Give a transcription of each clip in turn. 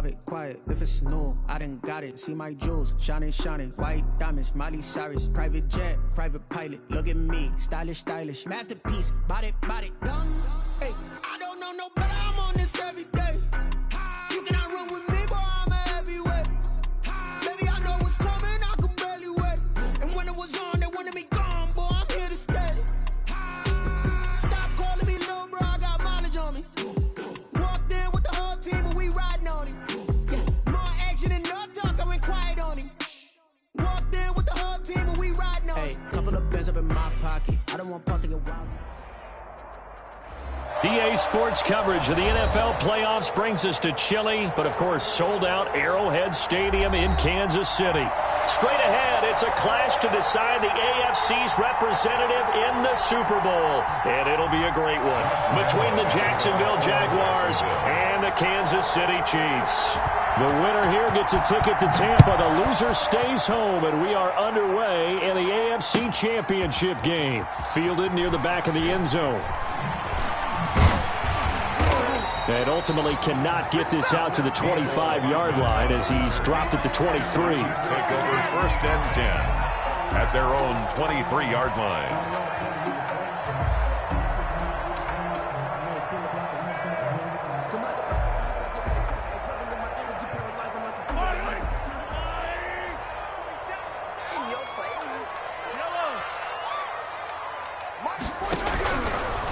private, quiet, if it's new, I done got it. See my jewels, shining, shining, white diamonds, Miley Cyrus, private jet, private pilot. Look at me, stylish, stylish, masterpiece, body, young. Hey, I don't know no better, I'm on this every day. You cannot run with me, boy, I'm a heavyweight. Baby, I know what's coming, I could barely wait. And when it was on, they wanted me gone, boy, I'm here to stay. Stop calling me little bro, I got mileage on me. Walked in with the whole team and we riding on him. Yeah, more action and no talk, I went quiet on him. Walked in with the whole team and we riding on him. Hey, couple of bands up in my pocket, I don't want pulse to get wild. EA Sports coverage of the NFL playoffs brings us to chilly, but of course sold-out Arrowhead Stadium in Kansas City. Straight ahead, it's a clash to decide the AFC's representative in the Super Bowl, and it'll be a great one between the Jacksonville Jaguars and the Kansas City Chiefs. The winner here gets a ticket to Tampa. The loser stays home, and we are underway in the AFC Championship game. Fielded near the back of the end zone. And ultimately cannot get this out to the 25-yard line as he's dropped at the 23. Take over 1st and 10 at their own 23-yard line.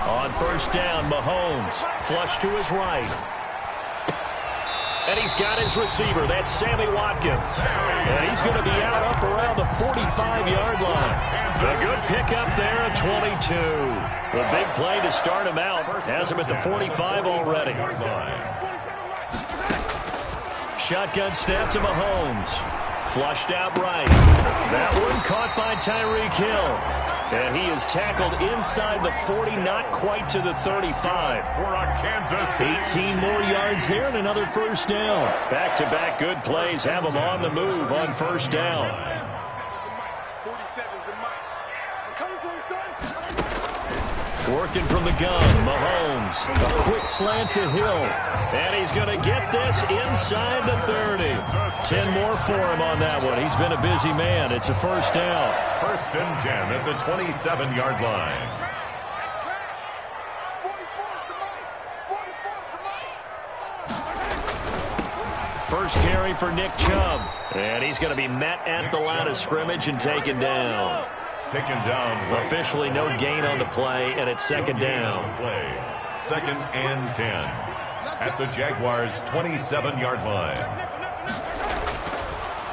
On 1st down, Mahomes, flush to his right. And he's got his receiver. That's Sammy Watkins. And he's going to be out up around the 45-yard line. A good pickup there at 22. The big play to start him out has him at the 45 already. Shotgun snap to Mahomes. Flushed out right. That one caught by Tyreek Hill. And he is tackled inside the 40, not quite to the 35. 18 more yards there and another 1st down. Back-to-back good plays have him on the move on 1st down. Working from the gun, Mahomes. A quick slant to Hill. And he's going to get this inside the 30. 10 more for him on that one. He's been a busy man. It's a 1st down. 1st and 10 at the 27-yard line. First carry for Nick Chubb. And he's going to be met at the line of scrimmage and taken down. Taken down. Officially no gain on the play, and it's 2nd down. 2nd and 10 at the Jaguars' 27-yard line.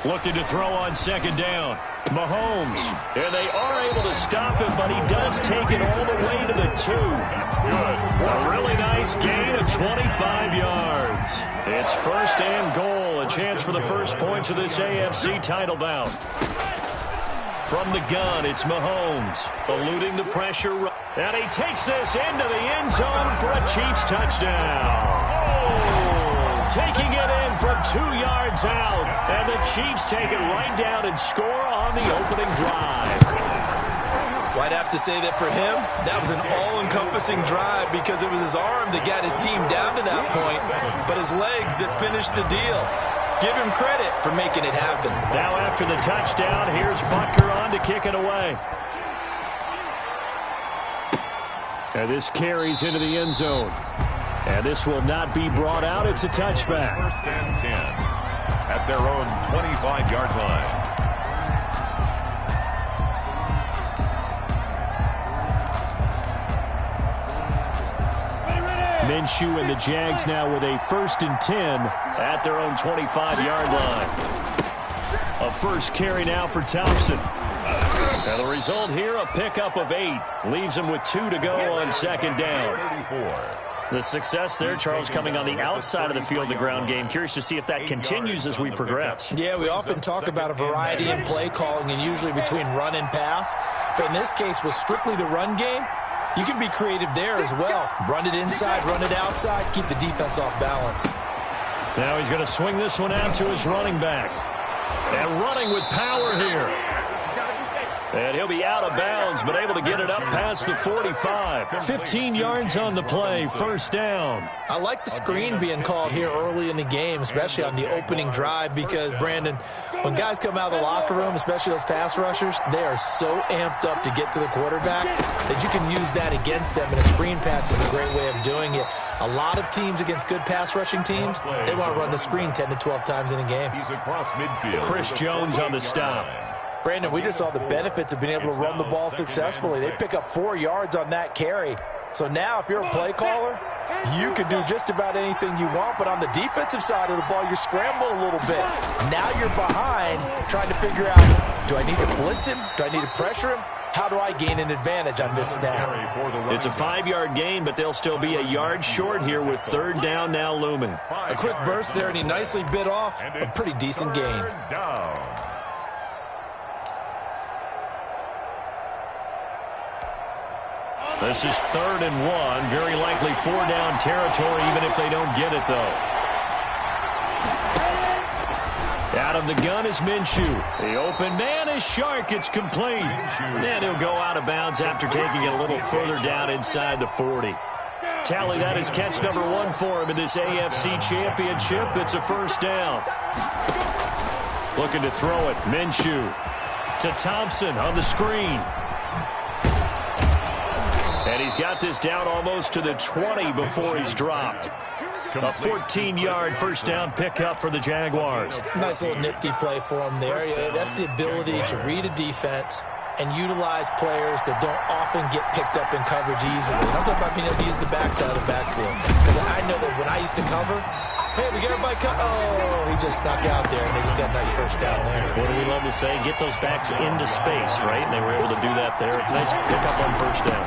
Looking to throw on 2nd down. Mahomes. And they are able to stop him, but he does take it all the way to the 2. Good. A really nice gain of 25 yards. It's 1st and goal. A chance for the first points of this AFC title bout. From the gun, it's Mahomes, eluding the pressure. And he takes this into the end zone for a Chiefs touchdown. Oh, taking it in from 2 yards out. And the Chiefs take it right down and score on the opening drive. Well, I'd have to say that for him, that was an all-encompassing drive because it was his arm that got his team down to that point, but his legs that finished the deal. Give him credit for making it happen. Now after the touchdown, here's Butker on to kick it away. And this carries into the end zone. And this will not be brought out. It's a touchback. 1st and 10 at their own 25-yard line. Minshew and the Jags now with a 1st and 10 at their own 25-yard line. A first carry now for Thompson. And the result here, a pickup of 8. Leaves him with 2 to go on 2nd down. 34. The success there, Charles, coming on the outside of the field, the ground game. Curious to see if that continues as we progress. Yeah, we often talk about a variety in play calling and usually between run and pass. But in this case, with strictly the run game, you can be creative there as well. Run it inside, run it outside, keep the defense off balance. Now he's going to swing this one out to his running back. And running with power here. And he'll be out of bounds, but able to get it up past the 45. 15 yards on the play, first down. I like the screen being called here early in the game, especially on the opening drive, because, Brandon, when guys come out of the locker room, especially those pass rushers, they are so amped up to get to the quarterback that you can use that against them, and a screen pass is a great way of doing it. A lot of teams against good pass rushing teams, they want to run the screen 10 to 12 times in a game. He's across midfield. Chris Jones on the stop. Brandon, we just saw the benefits of being able to run the ball successfully. They pick up 4 yards on that carry. So now if you're a play caller, you can do just about anything you want. But on the defensive side of the ball, you're scrambling a little bit. Now you're behind trying to figure out, do I need to blitz him? Do I need to pressure him? How do I gain an advantage on this snap? It's a 5-yard gain, but they'll still be a yard short here with third down now looming. A quick burst there, and he nicely bit off a pretty decent gain. This is 3rd and 1. Very likely 4-down territory, even if they don't get it, though. Out of the gun is Minshew. The open man is Shark. It's complete. And he'll go out of bounds after taking it a little further down inside the 40. Tally, that is catch number 1 for him in this AFC Championship. It's a first down. Looking to throw it. Minshew to Thompson on the screen. And he's got this down almost to the 20 before he's dropped. A 14-yard first down pickup for the Jaguars. Nice little nifty play for him there. Yeah, that's the ability to read a defense and utilize players that don't often get picked up in coverage easily. And I'm talking about being able to use the backside of the backfield. Because I know that when I used to cover, hey, we got everybody cut. Oh, he just snuck out there, and they just got a nice first down there. What do we love to say? Get those backs into space, right? And they were able to do that there. Nice pickup on first down.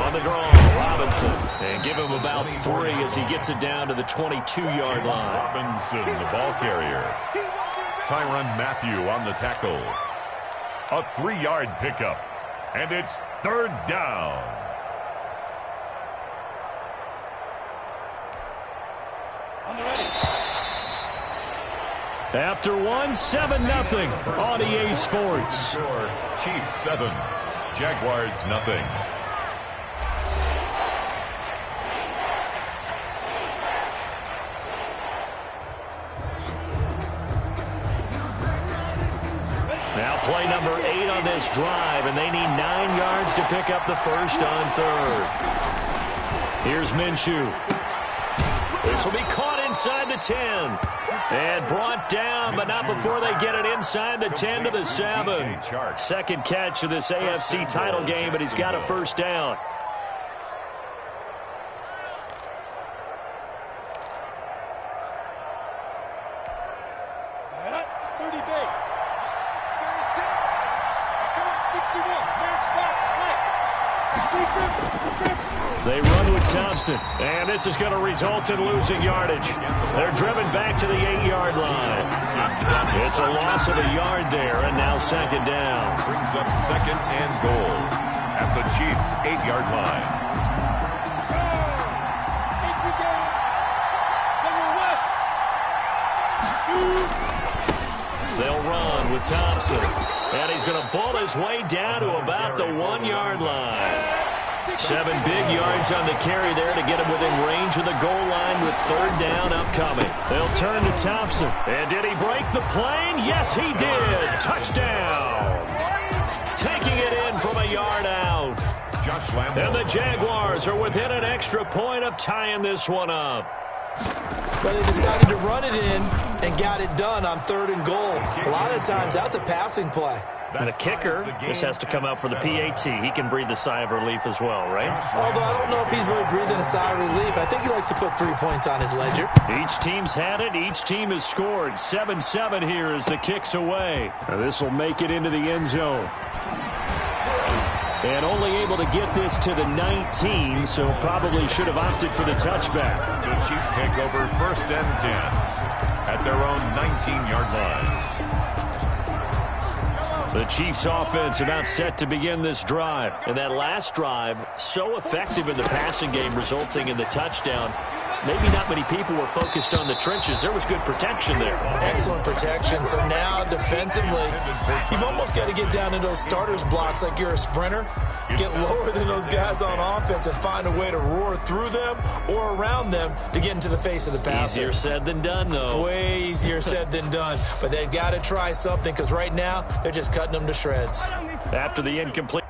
On the draw, Robinson. And give him about 3 as he gets it down to the 22-yard line. Robinson, the ball carrier. Tyrann Mathieu on the tackle. A 3-yard pickup. And it's 3rd down. After 1, 7-0 on EA Sports. Chiefs 7, Jaguars nothing. Now play number 8 on this drive, and they need 9 yards to pick up the first on 3rd. Here's Minshew. This will be caught inside the 10. And brought down, but not before they get it inside the 10 to the 7. Second catch of this AFC title game, but he's got a first down. They run with Thompson, and this is going to result in losing yardage. They're driven back to the 8-yard line. It's a loss of a yard there, and now second down. Brings up 2nd and goal at the Chiefs' 8-yard line. They'll run with Thompson, and he's going to ball his way down to about the 1-yard line. 7 big yards on the carry there to get him within range of the goal line with 3rd down upcoming. They'll turn to Thompson. And did he break the plane? Yes, he did. Touchdown. Taking it in from a yard out. And the Jaguars are within an extra point of tying this one up. But they decided to run it in and got it done on 3rd and goal. A lot of times that's a passing play. And the kicker, this has to come out for the PAT. He can breathe a sigh of relief as well, right? Although I don't know if he's really breathing a sigh of relief. I think he likes to put 3 points on his ledger. Each team's had it. Each team has scored. 7-7 here as the kick's away. Now this will make it into the end zone. And only able to get this to the 19, so probably should have opted for the touchback. The Chiefs take over 1st and 10 at their own 19-yard line. The Chiefs offense about set to begin this drive. And that last drive, so effective in the passing game, resulting in the touchdown. maybe not many people were focused on the trenches. There was good protection there. Excellent protection. So now defensively, you've almost got to get down to those starters blocks like you're a sprinter. Get lower than those guys on offense and find a way to roar through them or around them to get into the face of the passer. Easier said than done, though. Way easier said than done. But they've got to try something because right now they're just cutting them to shreds. After the incomplete.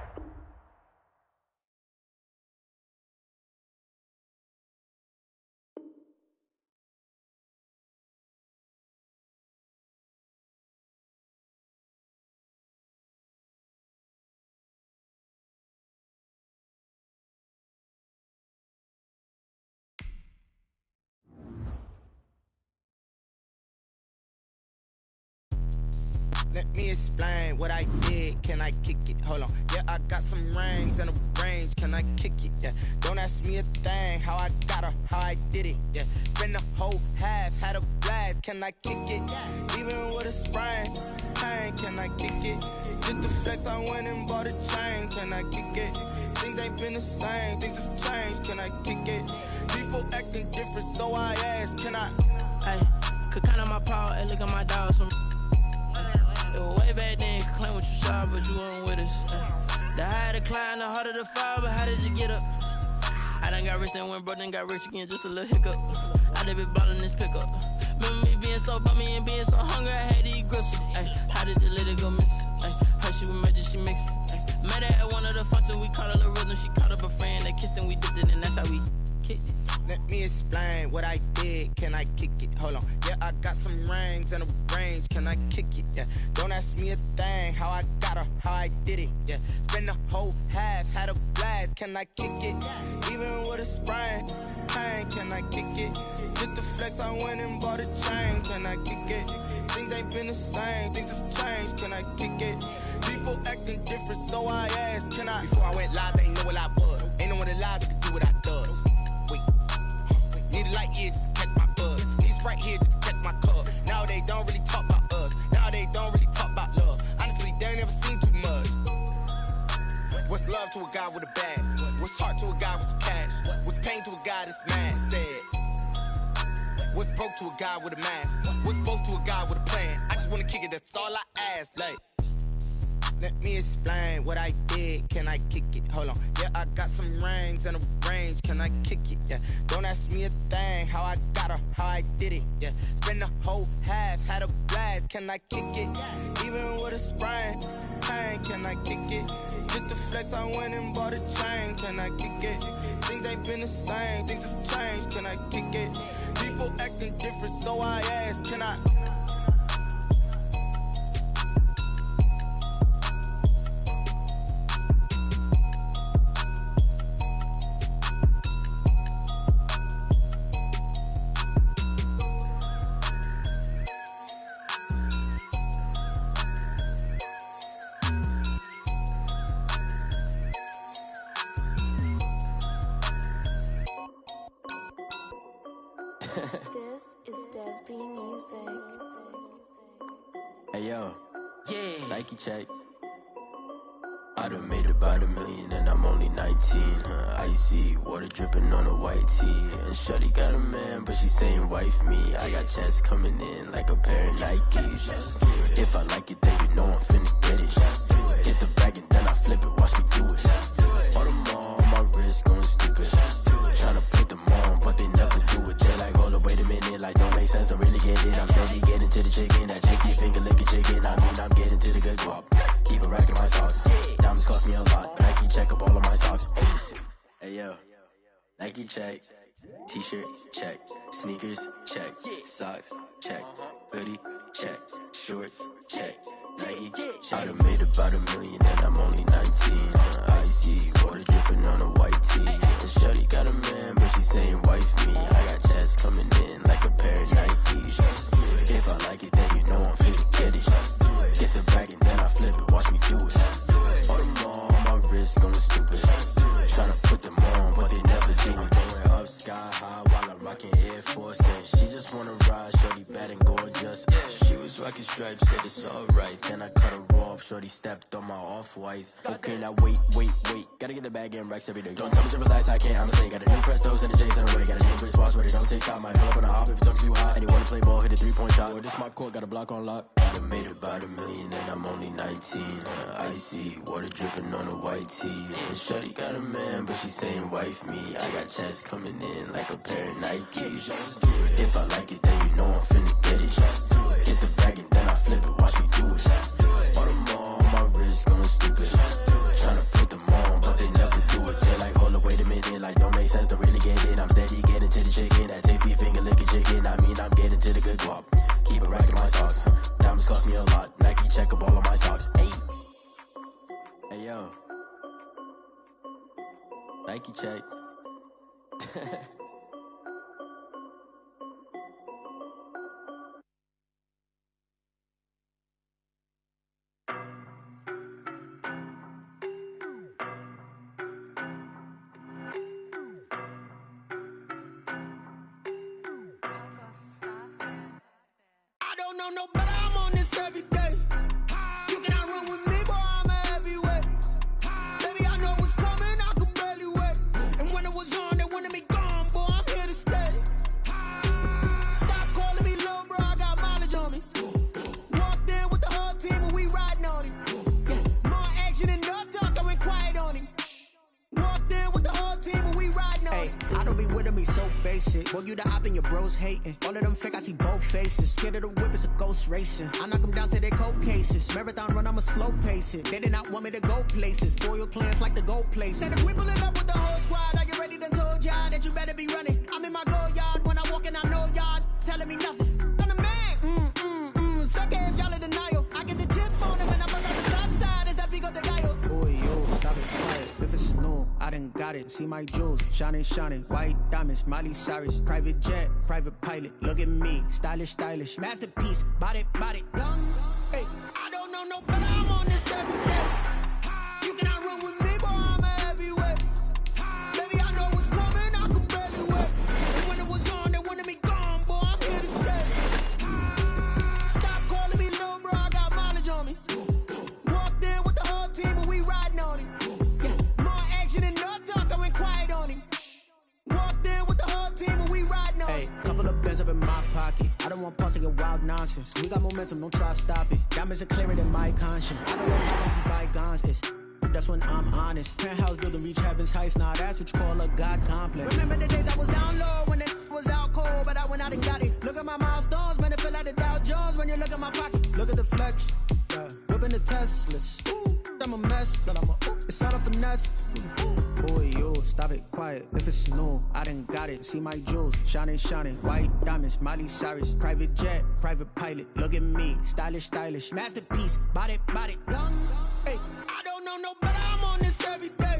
Let me explain what I did. Can I kick it? Hold on. Yeah, I got some rings and a range. Can I kick it? Yeah. Don't ask me a thing. How I got her, how I did it. Yeah. Spend the whole half, had a blast. Can I kick it? Even with a sprain. Pain, can I kick it? Just the flex, I went and bought a chain. Can I kick it? Things ain't been the same. Things have changed. Can I kick it? People acting different, so I ask. Can I? Hey, could count on my power. Hey, look at my dogs from. It was way back then, could claim what you saw, but you weren't with us. The higher the climb, the harder the fall, but how did you get up? I done got rich and went broke, then got rich again, just a little hiccup. I done been ballin' this pickup. Remember me being so bummy and being so hungry, I had to eat gristle. Ay, how did you let it go miss? Ay, her she was magic, she mixed. Met her at one of the functions, we caught her the rhythm, she caught up a friend, they kissed and we dipped it, and that's how we kicked it. Let me explain what I did. Can I kick it? Hold on. Yeah, I got some rings and a range. Can I kick it? Yeah. Don't ask me a thing. How I got her, how I did it. Yeah. Spend the whole half, had a blast. Can I kick it? Even with a sprain. Pain, can I kick it? Just the flex, I went and bought a chain. Can I kick it? Things ain't been the same. Things have changed. Can I kick it? People acting different, so I asked. Can I? Before I went live, they ain't know what I was. Ain't no one alive that could do what I does. Wait. Need a light here just to catch my buzz. Need right here just to catch my cup. Now they don't really talk about us. Now they don't really talk about love. Honestly, they ain't never seen too much. What's love to a guy with a bag? What's heart to a guy with some cash? What's pain to a guy that's mad? Said. What's broke to a guy with a mask? What's both to a guy with a plan? I just wanna kick it, that's all I ask. Like, let me explain what I did. Can I kick it? Hold on. Yeah, I got some rings and a range. Can I kick it? Yeah. Don't ask me a thing. How I got her, how I did it. Yeah. Spend the whole half, had a blast. Can I kick it? Even with a sprain. Pain, can I kick it? Just the flex, I went and bought a chain. Can I kick it? Things ain't been the same. Things have changed. Can I kick it? People acting different, so I ask. Can I? This is Dev B Music. Hey yo, yeah, Nike check. I done made about $1 million and I'm only 19. Icy water dripping on a white tee. And shorty got a man, but she saying wife me. I got checks coming in like a pair of Nikes. If I like it, then you know I'm finna get it. Hit the bag and then I flip it, watch me do it. Audemars on my wrist going stupid. Tryna put them on, but they never do it. They're like, hold up, wait a minute, like don't make sense, don't really get it. I'm steady getting to the chicken, that chicky finger licking chicken. I mean, I'm getting to the good guap. Keep a rack in my sauce. Diamonds cost me a lot. Nike check up all of my socks. Hey yo, Nike check. T-shirt check. Sneakers check. Socks check. Hoodie check. Shorts check. Nike. I done made about $1 million and I'm only 19. Icy water dripping on a white tee. And shorty got a man, but she saying wife me. I got checks coming in like a pair of Nikes. If I like it, then you know I'm finna get it. Get the bag and then I flip it, watch me do it. Audemars on my wrist going stupid. Tryna put them on, but they never do it. Going up sky high while I'm rocking Air Force. And she just wanna ride, shorty bad and gorgeous. She was Rocket stripes, said it's alright. Then I cut her off, shorty stepped on my off-whites. Okay, now wait. Gotta get the bag and racks every day. Don't tell me to relax, I can't, I'ma say. Got a new Prestos and the J's in the way. Got a new wristwatch where they don't take time. I pull up on the hop if it's talking too hot. And you wanna play ball, hit a 3-point shot. Well, this my court, got a block on lock. I done made about $1 million and I'm only 19. Icy, water dripping on a white tee. And shorty got a man, but she saying wife me. I got checks coming in like a pair of Nikes. If I like it, then you know I'm finna get it. Hit the bag and then I flip it, watch me do it. All them all on my wrist going stupid. Tryna put them on, but they never do it. They're like, hold up, wait a minute, like don't make sense, don't really get it. I'm steady getting to the chicken, that tasty finger licking chicken. I mean, I'm getting to the good guap. Keep it racking my socks. Diamonds cost me a lot. Nike check up all of my stocks. Hey yo, Nike check. No better, I'm on this every day. You cannot run with me, boy, I'm a heavyweight. Baby, I know what's coming, I could barely wait. And when it was on, they wanted me gone, boy, I'm here to stay. Stop calling me little bro, I got mileage on me. Walked in with the whole team and we riding on him. Yeah, more action and no talk, I went quiet on him. Walked in with the whole team and we riding on him. I don't be with me so basic. Boy, you the op and your bros hating. All of them fake, I see both faces. Scared of the whip, it's a ghost racing. I knock them down to their cold cases. Marathon run, I'ma slow pace it. They did not want me to go places. Foil plans like the gold place. And if we pulling up with the whole squad, are you ready? Done told y'all that you better be running. I'm in my go yard. When I walk in, I know y'all telling me nothing. I'm the man. Suck ass, y'all in denial. I get the chip on him when I bust out the south side. It's that big of the guy. Boy, yo, stop it, quiet. If it's snow, I done got it. See my jewels, shining. White diamonds, Miley Cyrus. Private jet, private pilot. Look at me, stylish. Masterpiece, body, done. Hey, I don't know no better. I'm on this every day. You cannot run with me, boy, I'm a heavyweight. Baby, I know what's coming, I could barely wait. And when it was on, they wanted me gone, boy, I'm here to stay. Stop calling me little bro, I got mileage on me. Walked in with the whole team and we riding on him. Yeah, more action and no talk, I went quiet on him. Walked in with the whole team and we riding on him. Hey, couple of bands up in my pocket. I don't want pause to get wild nonsense. We got momentum, don't try to stop it. Diamonds are clearer than my conscience. I don't want to bygones. That's when I'm honest. Penthouse building reach heaven's heights. Now that's what you call a God complex. Remember the days I was down low when it was out cold, but I went out and got it. Look at my milestones, man, it feel like the Dow Jones when you look at my pocket. Look at the flex, whipping the Teslas. I'm a mess, but it's all a finesse. Boy, yo, stop it, quiet. If it's snow, I done got it. See my jewels, shining. White diamonds, Miley Cyrus. Private jet, private pilot. Look at me, stylish. Masterpiece, body, done. Hey, I don't know no better. I'm on this every day.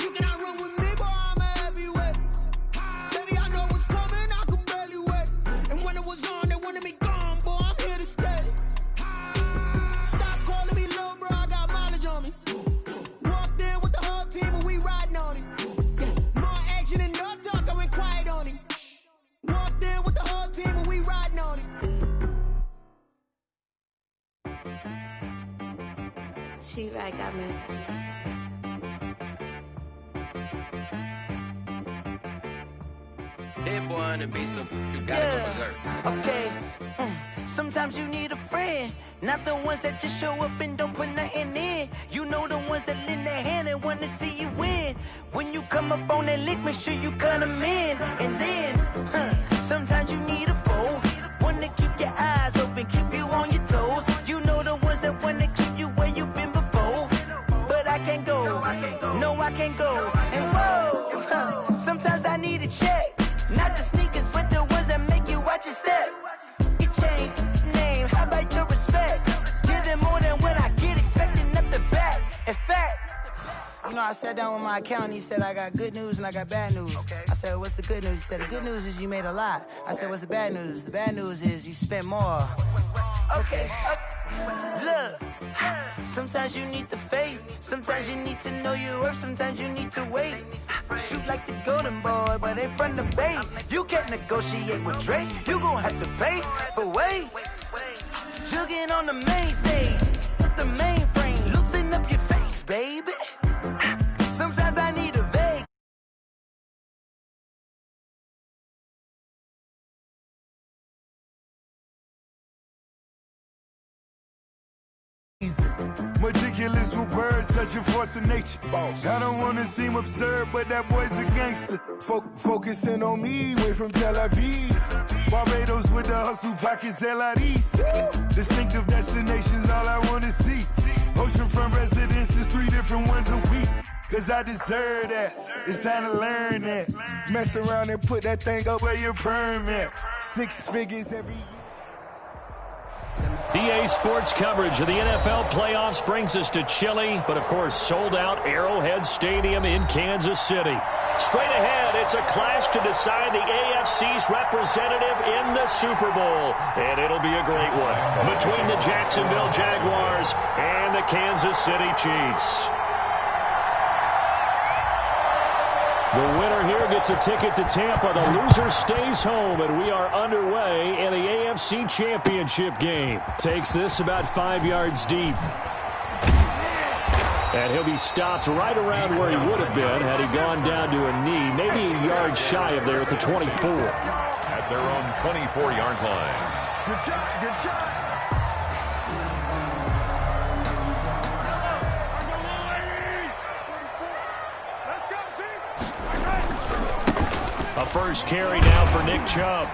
You cannot run with me, boy, I'm a heavyweight. Baby, I know what's coming, I could barely wait. And when it was on, they wanted me gone, boy, I'm here to stay. Stop calling me little bro, I got mileage on me. Walked in with the whole team and we riding on him. Yeah, more action and no talk, I went quiet on him. Walked in with the whole team and we riding on him. She right, got me. Hit boy on the beat, so you gotta go berserk. Okay. Sometimes you need a friend, not the ones that just show up and don't put nothing in. You know the ones that lend their hand and wanna see you win. When you come up on that lick, make sure you cut them in. And then, sometimes you need a foe, one to keep your eyes open, keep you on your toes. You know the ones that wanna keep you where you've been before. But I can't go, no I can't go. And whoa, sometimes I need a check. Not the sneakers, but the ones that make you watch your step. Your chain, name, how about your respect? Give them more than what I get, expecting up the back. In fact, you know, I sat down with my accountant, he said, I got good news and I got bad news. Okay. I said, what's the good news? He said, the good news is you made a lot. I said, what's the bad news? The bad news is you spent more. Okay. Look, sometimes you need the faith, sometimes you need to know your worth, sometimes you need to wait. Shoot like the golden boy, but ain't from the bay. You can't negotiate with Drake, you gon' have to pay. But wait, jugging on the main stage. Put the mainframe, loosen up your face, baby. Sometimes I need a vague. Meticulous with words, such a force of nature. I don't want to seem absurd, but that boy's a gangster. Focusing on me, way from Tel Aviv. Barbados with the hustle pockets, LIDs. Distinctive destinations, all I want to see. Oceanfront residences, 3 different ones a week. Cause I deserve that, it's time to learn that. Mess around and put that thing up where your perm at. 6 figures every year. EA Sports coverage of the NFL playoffs brings us to Chile, but of course sold out Arrowhead Stadium in Kansas City. Straight ahead, it's a clash to decide the AFC's representative in the Super Bowl, and it'll be a great one between the Jacksonville Jaguars and the Kansas City Chiefs. The winner here gets a ticket to Tampa. The loser stays home, and we are underway in the AFC Championship game. Takes this about 5 yards deep. And he'll be stopped right around where he would have been had he gone down to a knee, maybe a yard shy of there at the 24. At their own 24-yard line. Good shot, good shot. A first carry now for Nick Chubb.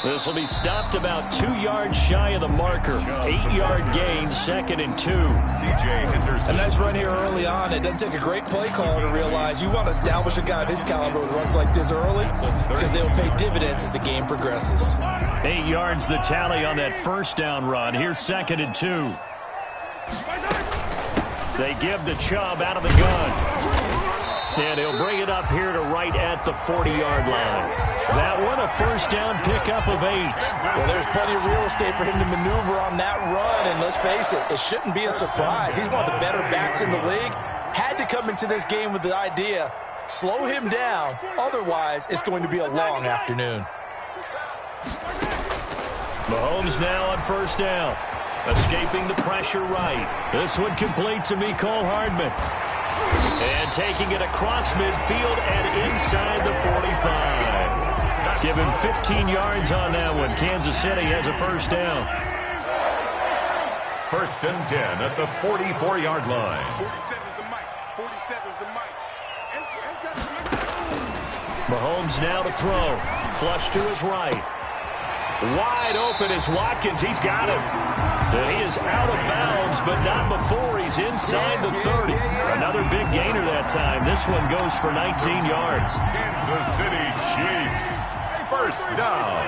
This will be stopped about 2 yards shy of the marker. 8-yard gain, 2nd and 2. C.J. Henderson. A nice run here early on. It doesn't take a great play caller to realize you want to establish a guy of his caliber with runs like this early because they will pay dividends as the game progresses. 8 yards the tally on that first down run. Here's 2nd and 2. They give the Chubb out of the gun. And he'll bring it up here to right at the 40-yard line. That one, a first down pickup of 8. Well, there's plenty of real estate for him to maneuver on that run, and let's face it, it shouldn't be a surprise. He's one of the better backs in the league. Had to come into this game with the idea, slow him down, otherwise it's going to be a long afternoon. Mahomes now on first down. Escaping the pressure right. This one complete to Mecole Hardman. And taking it across midfield and inside the 45. Give him 15 yards on that one. Kansas City has a first down. 1st and 10 at the 44-yard line. 47's the mic. 47's the mic. Mahomes now to throw. Flush to his right. Wide open is Watkins. He's got him. And he is out of bounds, but not before he's inside the 30. Another big gainer that time. This one goes for 19 yards. Kansas City Chiefs. First down.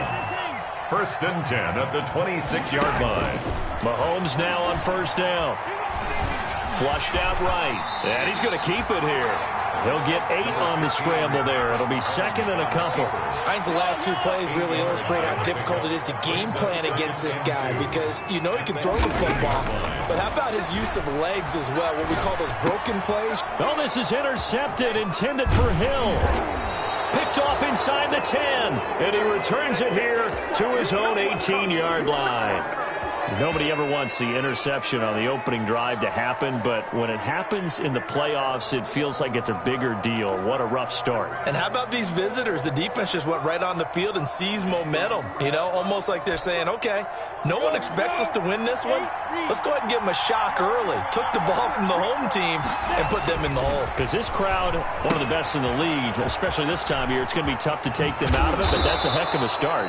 1st and 10 at the 26-yard line. Mahomes now on first down. Flushed out right. And he's going to keep it here. He'll get 8 on the scramble there. It'll be 2nd and a couple. I think the last 2 plays really illustrate how difficult it is to game plan against this guy because you know he can throw the football, but how about his use of legs as well, what we call those broken plays? Oh, this is intercepted, intended for Hill. Picked off inside the 10, and he returns it here to his own 18-yard line. Nobody ever wants the interception on the opening drive to happen, but when it happens in the playoffs, it feels like it's a bigger deal. What a rough start. And how about these visitors? The defense just went right on the field and seized momentum. You know, almost like they're saying, okay, no one expects us to win this one. Let's go ahead and give them a shock early. Took the ball from the home team and put them in the hole. Because this crowd, one of the best in the league, especially this time of year, it's going to be tough to take them out of it, but that's a heck of a start.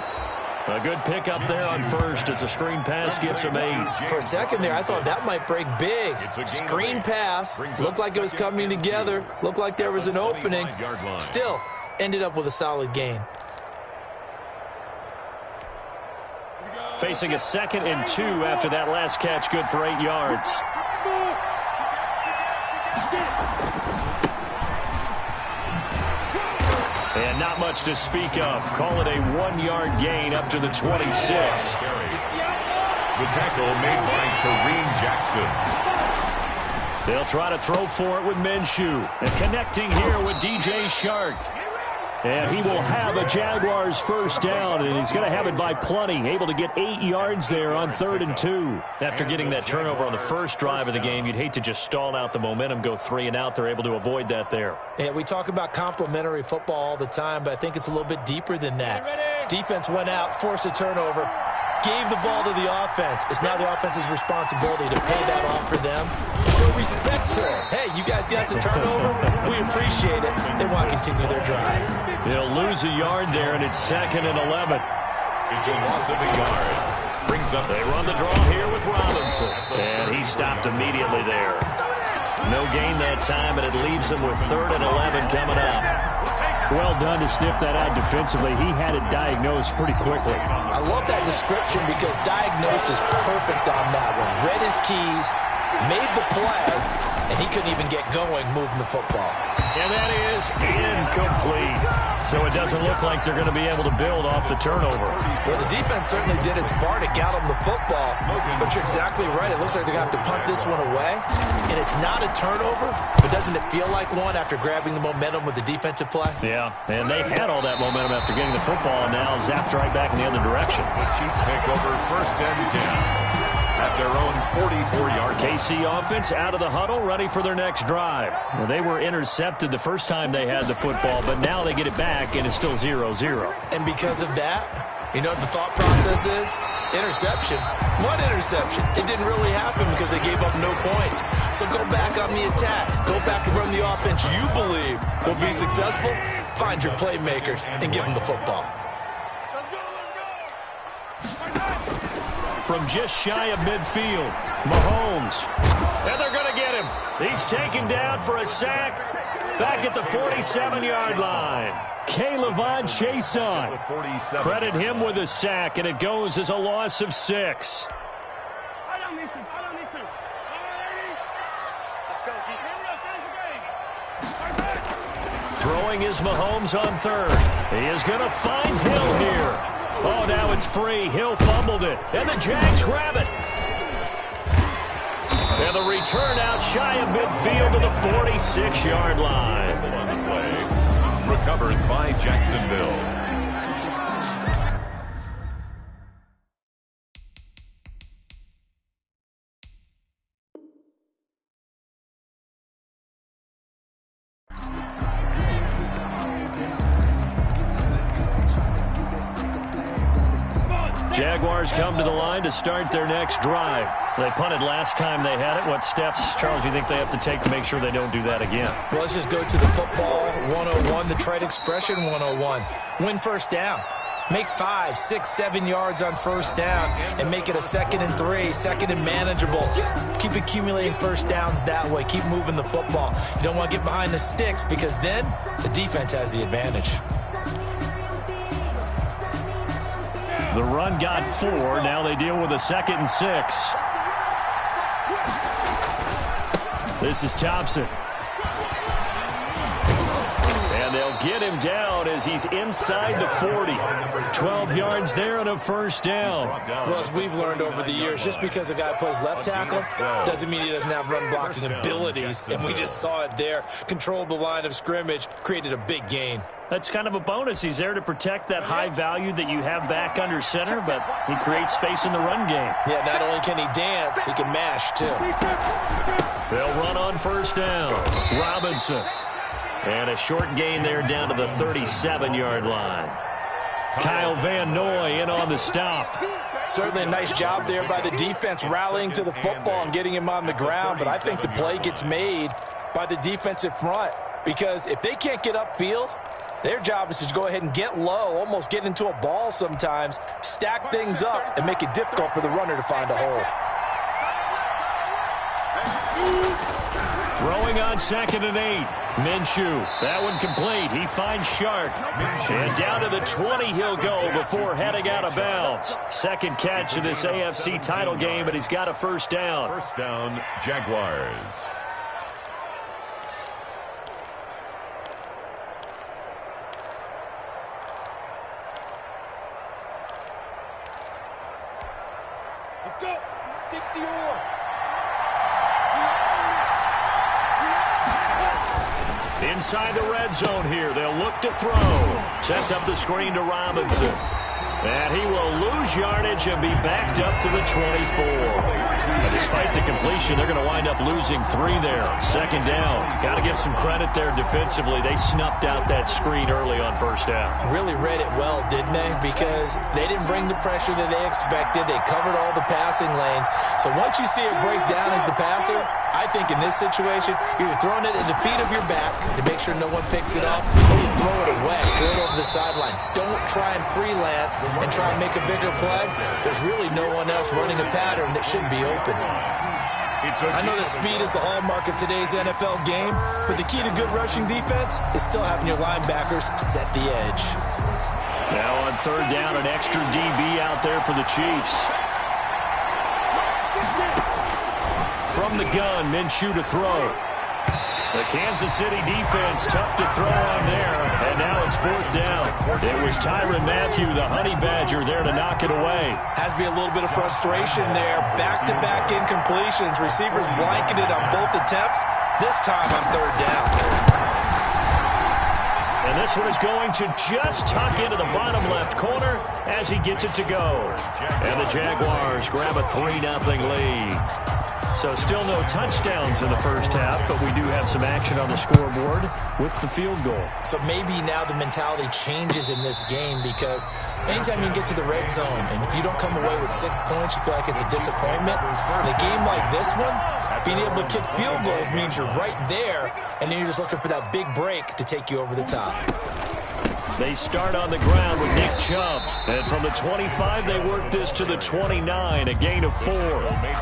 A good pickup there on first as a screen pass gets him 8. For a second there, I thought that might break big. Screen pass. Looked like it was coming together. Looked like there was an opening. Still, ended up with a solid gain. Facing a 2nd and 2 after that last catch, good for 8 yards. And not much to speak of. Call it a 1-yard gain up to the 26. The tackle made by Kareem Jackson. They'll try to throw for it with Minshew. And connecting here with DJ Shark. And he will have a Jaguars first down, and he's going to have it by plenty. Able to get 8 yards there on 3rd and 2. After getting that turnover on the first drive of the game, you'd hate to just stall out the momentum, go 3 and out. They're able to avoid that there. Yeah, we talk about complementary football all the time, but I think it's a little bit deeper than that. Defense went out, forced a turnover, gave the ball to the offense. It's now the offense's responsibility to pay that off for them. Show respect to it. Hey, you guys got some turnover? We appreciate it. They want to continue their drive. They'll lose a yard there, and it's 2nd and 11. It's a loss of a yard. Brings up. They run the draw here with Robinson. And he stopped immediately there. No gain that time, and it leaves him with 3rd and 11 coming up. Well done to sniff that out defensively. He had it diagnosed pretty quickly. I love that description because diagnosed is perfect on that one. Read his keys, made the play, and he couldn't even get going moving the football. And that is incomplete. So it doesn't look like they're going to be able to build off the turnover. Well, the defense certainly did its part to get them the football. But you're exactly right. It looks like they're going to have to punt this one away. And it's not a turnover, but doesn't it feel like one after grabbing the momentum with the defensive play? Yeah, and they had all that momentum after getting the football, and now zapped right back in the other direction. The Chiefs take over 1st and 10. At their own 44-yard line. KC offense out of the huddle, ready for their next drive. Well, they were intercepted the first time they had the football, but now they get it back, and it's still 0-0. And because of that, you know what the thought process is? Interception. What interception? It didn't really happen because they gave up no points. So go back on the attack. Go back and run the offense you believe will be successful. Find your playmakers and give them the football. From just shy of midfield, Mahomes. And they're going to get him. He's taken down for a sack back at the 47-yard line. K'Lavon Chaisson. Credit him with a sack, and it goes as a loss of 6. Throwing is Mahomes on 3rd. He is going to find Hill here. Oh, now it's free. Hill fumbled it. And the Jags grab it. And the return out shy of midfield to the 46-yard line. Play recovered by Jacksonville. Jaguars come to the line to start their next drive. They punted last time they had it. What steps, Charles, you think they have to take to make sure they don't do that again? Well, let's just go to the football 101, the trade expression 101. Win first down. Make 5, 6, 7 yards on first down and make it a 2nd and 3, 2nd and manageable. Keep accumulating first downs that way. Keep moving the football. You don't want to get behind the sticks because then the defense has the advantage. The run got 4. Now they deal with a 2nd and 6. This is Thompson. And they'll get him down as he's inside the 40. 12 yards there and a first down. Well, as we've learned over the years, just because a guy plays left tackle doesn't mean he doesn't have run blocking abilities. And we just saw it there. Controlled the line of scrimmage, created a big gain. That's kind of a bonus. He's there to protect that high value that you have back under center, but he creates space in the run game. Yeah, not only can he dance, he can mash, too. They'll run on first down. Robinson. And a short gain there down to the 37-yard line. Kyle Van Noy in on the stop. Certainly a nice job there by the defense rallying to the football and getting him on the ground, but I think the play gets made by the defensive front because if they can't get upfield, their job is to go ahead and get low, almost get into a ball sometimes, stack things up, and make it difficult for the runner to find a hole. Throwing on 2nd and 8. Minshew. That one complete. He finds Shark. And down to the 20 he'll go before heading out of bounds. Second catch of this AFC title game, and he's got a first down. First down, Jaguars. Let's go. 60-or. The Inside the red zone here. They'll look to throw. Sets up the screen to Robinson. And he will lose yardage and be backed up to the 24. But despite the completion, they're going to wind up losing 3 there. Second down. Got to give some credit there defensively. They snuffed out that screen early on first down. Really read it well, didn't they? Because they didn't bring the pressure that they expected. They covered all the passing lanes. So once you see it break down as the passer, I think in this situation, you're throwing it at the feet of your back to make sure no one picks it up, or you throw it away, throw it over the sideline. Don't try and freelance and try and make a bigger play. There's really no one else running a pattern that should be open. I know that speed is the hallmark of today's NFL game, but the key to good rushing defense is still having your linebackers set the edge. Now on third down, an extra DB out there for the Chiefs. From the gun, Minshew to throw. The Kansas City defense tough to throw on there, and now it's fourth down. It was Tyrann Mathieu, the Honey Badger, there to knock it away. Has to be a little bit of frustration there. Back-to-back incompletions. Receivers blanketed on both attempts, this time on third down. And this one is going to just tuck into the bottom left corner as he gets it to go. And the Jaguars grab a 3-0 lead. So still no touchdowns in the first half, but we do have some action on the scoreboard with the field goal. So maybe now the mentality changes in this game, because anytime you get to the red zone and if you don't come away with 6 points, you feel like it's a disappointment. In a game like this one, being able to kick field goals means you're right there, and then you're just looking for that big break to take you over the top. They start on the ground with Nick Chubb. And from the 25, they work this to the 29, a gain of 4. Made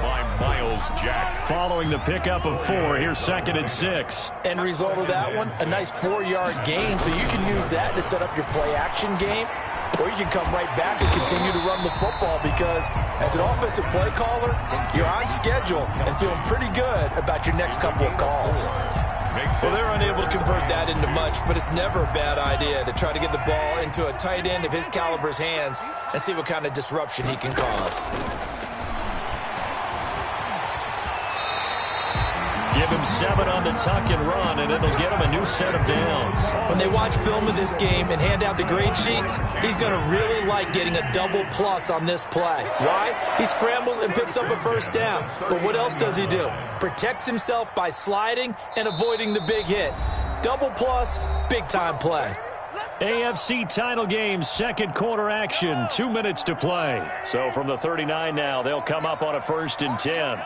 by Miles Jack. Following the pickup of 4, here's 2nd and 6. End result of that one, a nice 4-yard gain, so you can use that to set up your play-action game, or you can come right back and continue to run the football, because as an offensive play caller, you're on schedule and feeling pretty good about your next couple of calls. Well, they're unable to convert that into much, but it's never a bad idea to try to get the ball into a tight end of his caliber's hands and see what kind of disruption he can cause. Give him 7 on the tuck and run, and it'll get him a new set of downs. When they watch film of this game and hand out the grade sheets, he's going to really like getting a double plus on this play. Why? He scrambles and picks up a first down. But what else does he do? Protects himself by sliding and avoiding the big hit. Double plus, big-time play. AFC title game, second quarter action, 2 minutes to play. So from the 39 now, they'll come up on a 1st and 10.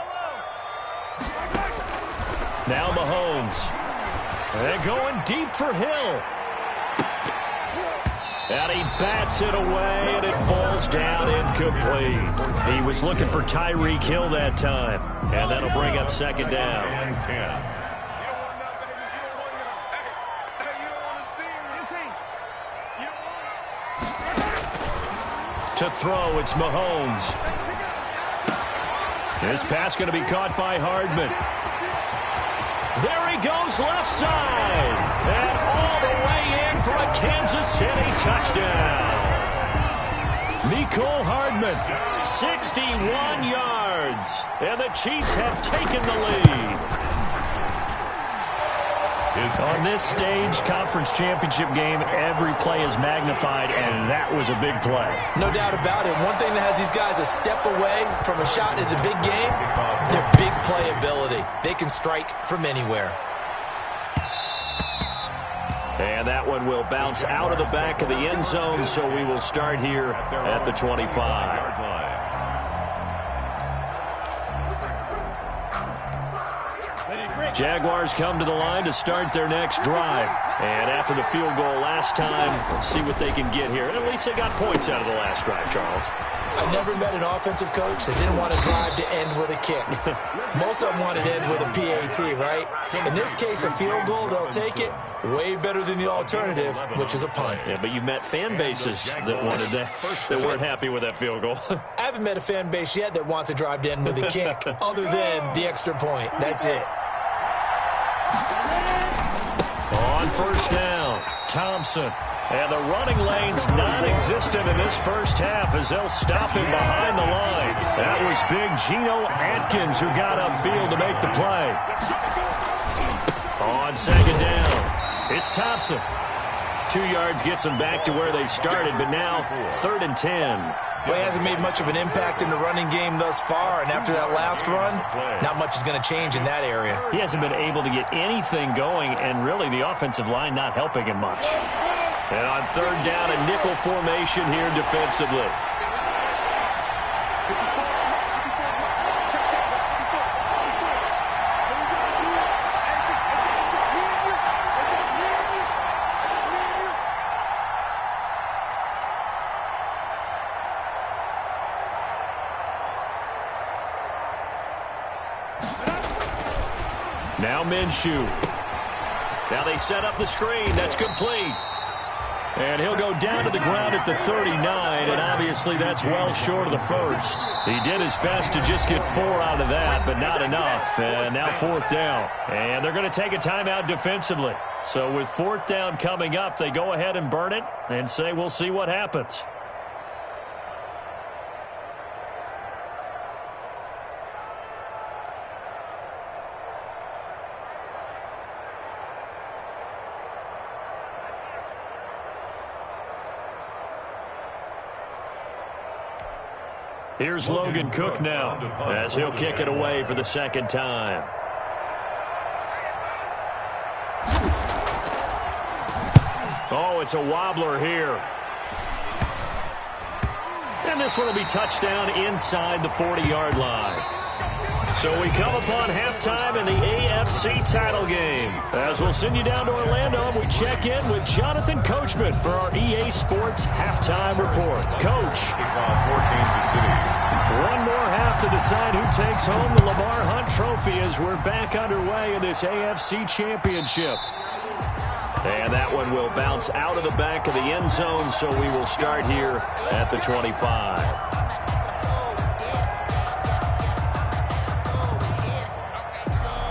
Now Mahomes. They're going deep for Hill. And he bats it away, and it falls down incomplete. He was looking for Tyreek Hill that time. And that'll bring up 2nd down. To throw, it's Mahomes. This pass going to be caught by Hardman. There he goes, left side. And all the way in for a Kansas City touchdown. Mecole Hardman, 61 yards. And the Chiefs have taken the lead. On this stage, conference championship game, every play is magnified, and that was a big play. No doubt about it. One thing that has these guys a step away from a shot at the big game, their big playability. They can strike from anywhere. And that one will bounce out of the back of the end zone, so we will start here at the 25. Jaguars come to the line to start their next drive. And after the field goal last time, we'll see what they can get here. And at least they got points out of the last drive, Charles. I never met an offensive coach that didn't want a drive to end with a kick. Most of them wanted to end with a PAT, right? In this case, a field goal, they'll take it. Way better than the alternative, which is a punt. Yeah, but you've met fan bases that wanted that, that weren't happy with that field goal. I haven't met a fan base yet that wants a drive to end with a kick, other than the extra point. That's it. On first down, Thompson. And the running lane's non-existent in this first half as they'll stop him behind the line. That was big Geno Atkins who got upfield to make the play. On 2nd down, It's Thompson. 2 yards gets them back to where they started, but now 3rd and 10. Well, he hasn't made much of an impact in the running game thus far, and after that last run, not much is going to change in that area. He hasn't been able to get anything going, and really the offensive line not helping him much. And on 3rd down, a nickel formation here defensively. Now Minshew. Now they set up the screen. That's complete. And he'll go down to the ground at the 39, and obviously that's well short of the first. He did his best to just get 4 out of that, but not enough. And now 4th down. And they're going to take a timeout defensively. So with 4th down coming up, they go ahead and burn it and say we'll see what happens. Here's Logan Cook now as he'll kick it away for the 2nd time. Oh, it's a wobbler here. And this one will be touchdown inside the 40-yard line. So we come upon halftime in the AFC title game. As we'll send you down to Orlando, and we check in with Jonathan Coachman for our EA Sports halftime report. Coach. One more half to decide who takes home the Lamar Hunt Trophy as we're back underway in this AFC Championship. And that one will bounce out of the back of the end zone, so we will start here at the 25.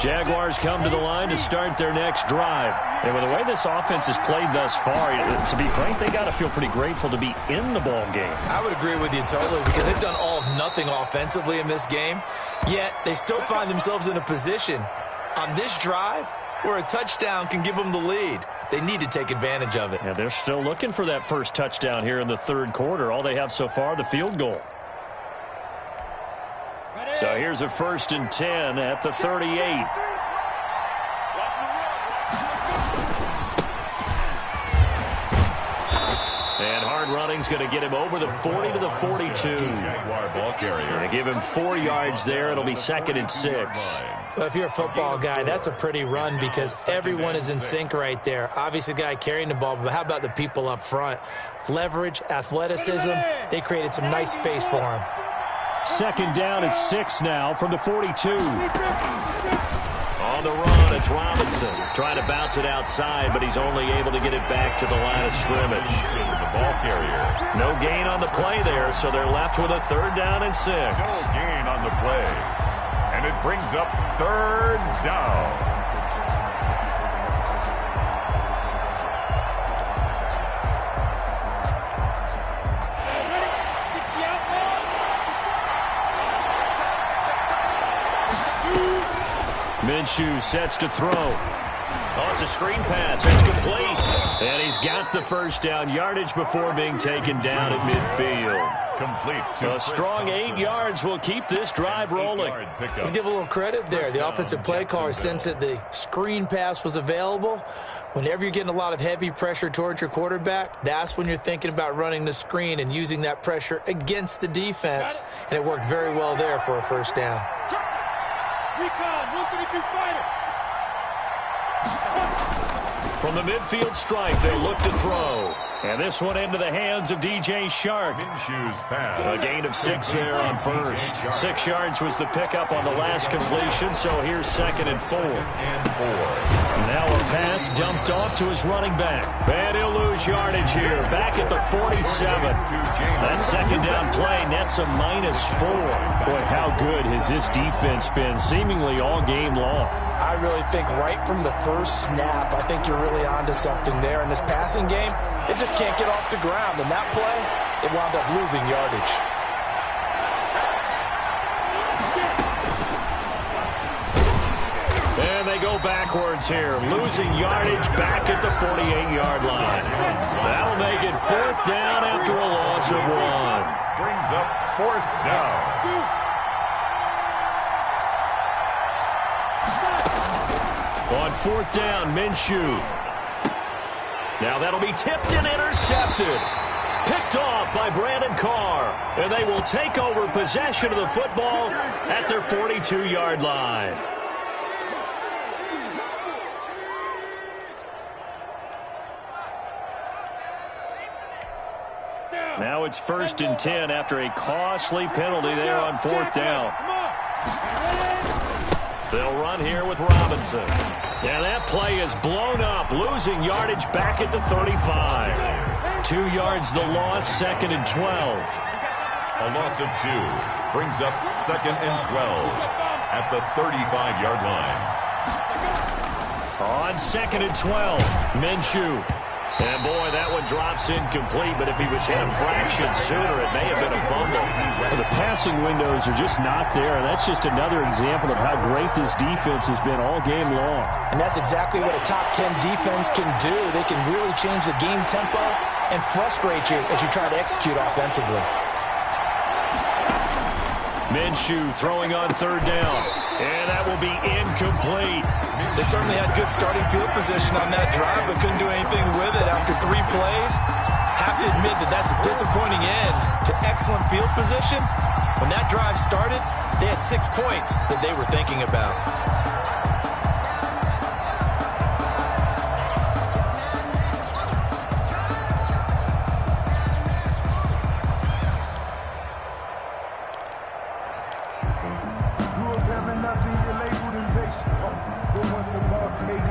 Jaguars come to the line to start their next drive. And with the way this offense has played thus far, to be frank, they got to feel pretty grateful to be in the ball game. I would agree with you totally because they've done all of nothing offensively in this game, yet they still find themselves in a position on this drive where a touchdown can give them the lead. They need to take advantage of it. Yeah, they're still looking for that first touchdown here in the 3rd quarter. All they have so far, the field goal. So here's a 1st and 10 at the 38. And hard running's going to get him over the 40 to the 42. Going to give him 4 yards there. It'll be 2nd and 6. Well, if you're a football guy, that's a pretty run because everyone is in sync right there. Obviously, the guy carrying the ball, but how about the people up front? Leverage, athleticism, they created some nice space for him. 2nd down and 6 now from the 42. On the run, it's Robinson trying to bounce it outside, but he's only able to get it back to the line of scrimmage. The ball carrier. No gain on the play there, so they're left with a 3rd down and 6. No gain on the play. And it brings up 3rd down. Minshew sets to throw. Oh, it's a screen pass. It's complete. And he's got the 1st down yardage before being taken down at midfield. Complete. A strong 8 yards will keep this drive rolling. Let's give a little credit there. The offensive play caller sensed that the screen pass was available. Whenever you're getting a lot of heavy pressure towards your quarterback, that's when you're thinking about running the screen and using that pressure against the defense. And it worked very well there for a 1st down. Recon, 132 fighter. From the midfield stripe, they'll look to throw. And this one into the hands of DJ Shark. Minshew's pass. A gain of 6 there on 1st. 6 yards was the pickup on the last completion, so here's 2nd and 4. Now a pass dumped off to his running back. And he'll lose yardage here, back at the 47. That 2nd down play nets a -4. Boy, how good has this defense been seemingly all game long? I really think right from the first snap, I think you're really onto something there. In this passing game, it just can't get off the ground. And that play, it wound up losing yardage. And And they go backwards here, losing yardage back at the 48-yard line. That'll make it 4th down after a loss of 1. Brings up 4th down. On 4th down, Minshew. Now that'll be tipped and intercepted. Picked off by Brandon Carr. And they will take over possession of the football at their 42-yard line. Now it's 1st and 10 after a costly penalty there on 4th down. They'll run here with Robinson. And that play is blown up, losing yardage back at the 35. 2 yards the loss, 2nd and 12. A loss of 2 brings up 2nd and 12 at the 35-yard line. On 2nd and 12, Minshew. And, boy, that one drops incomplete, but if he was hit a fraction sooner, it may have been a fumble. Well, the passing windows are just not there, and that's just another example of how great this defense has been all game long. And that's exactly what a top 10 defense can do. They can really change the game tempo and frustrate you as you try to execute offensively. Minshew throwing on 3rd down, and that will be incomplete. They certainly had good starting field position on that drive, but couldn't do anything with it after 3 plays. Have to admit that that's a disappointing end to excellent field position. When that drive started, they had 6 points that they were thinking about.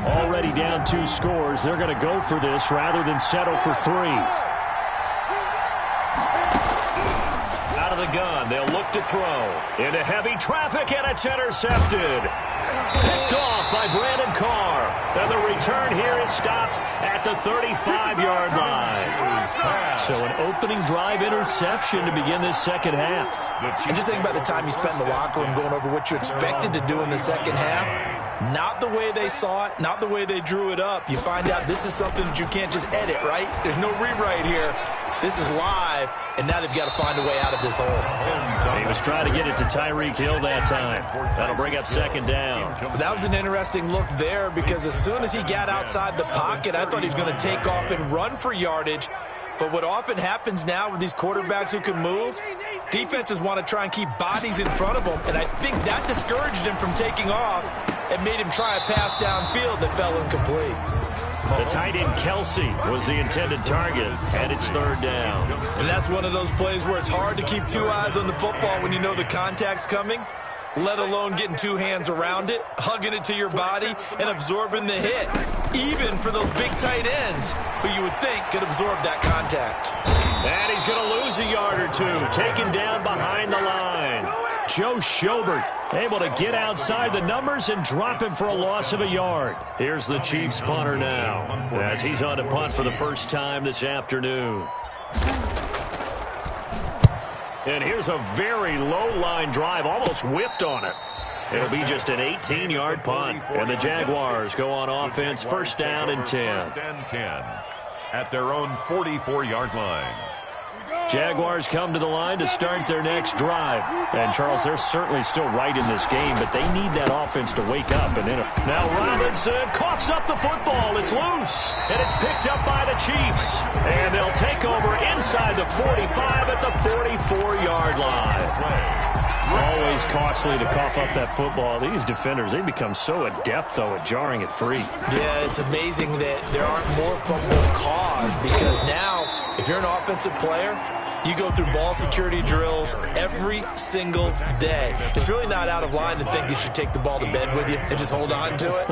Already down 2 scores. They're going to go for this rather than settle for 3. Out of the gun, they'll look to throw. Into heavy traffic, and it's intercepted. Picked off by Brandon Carr. And the return here is stopped at the 35-yard line. So an opening drive interception to begin this second half. And just think about the time you spent in the locker room going over what you expected to do in the second half. Not the way they saw it, not the way they drew it up. You find out this is something that you can't just edit, right? There's no rewrite here. This is live, and now they've got to find a way out of this hole. He was trying to get it to Tyreek Hill that time. That'll bring up 2nd down. That was an interesting look there because as soon as he got outside the pocket, I thought he was going to take off and run for yardage. But what often happens now with these quarterbacks who can move, defenses want to try and keep bodies in front of them, and I think that discouraged him from taking off and made him try a pass downfield that fell incomplete. The tight end Kelsey was the intended target, and it's 3rd down. And that's one of those plays where it's hard to keep 2 eyes on the football when you know the contact's coming, let alone getting 2 hands around it, hugging it to your body, and absorbing the hit, even for those big tight ends who you would think could absorb that contact. And he's going to lose a yard or 2, taken down behind the line. Joe Schobert able to get outside the numbers and drop him for a loss of a yard. Here's the Chiefs punter now as he's on to punt for the first time this afternoon. And here's a very low-line drive, almost whiffed on it. It'll be just an 18-yard punt, and the Jaguars go on offense, 1st down and 10. 1st and 10 at their own 44-yard line. Jaguars come to the line to start their next drive. And, Charles, they're certainly still right in this game, but they need that offense to wake up. And now Robinson coughs up the football. It's loose, and it's picked up by the Chiefs. And they'll take over inside the 45 at the 44-yard line. Always costly to cough up that football. These defenders, they become so adept, though, at jarring it free. Yeah, it's amazing that there aren't more fumbles caused because now, if you're an offensive player, you go through ball security drills every single day. It's really not out of line to think you should take the ball to bed with you and just hold on to it.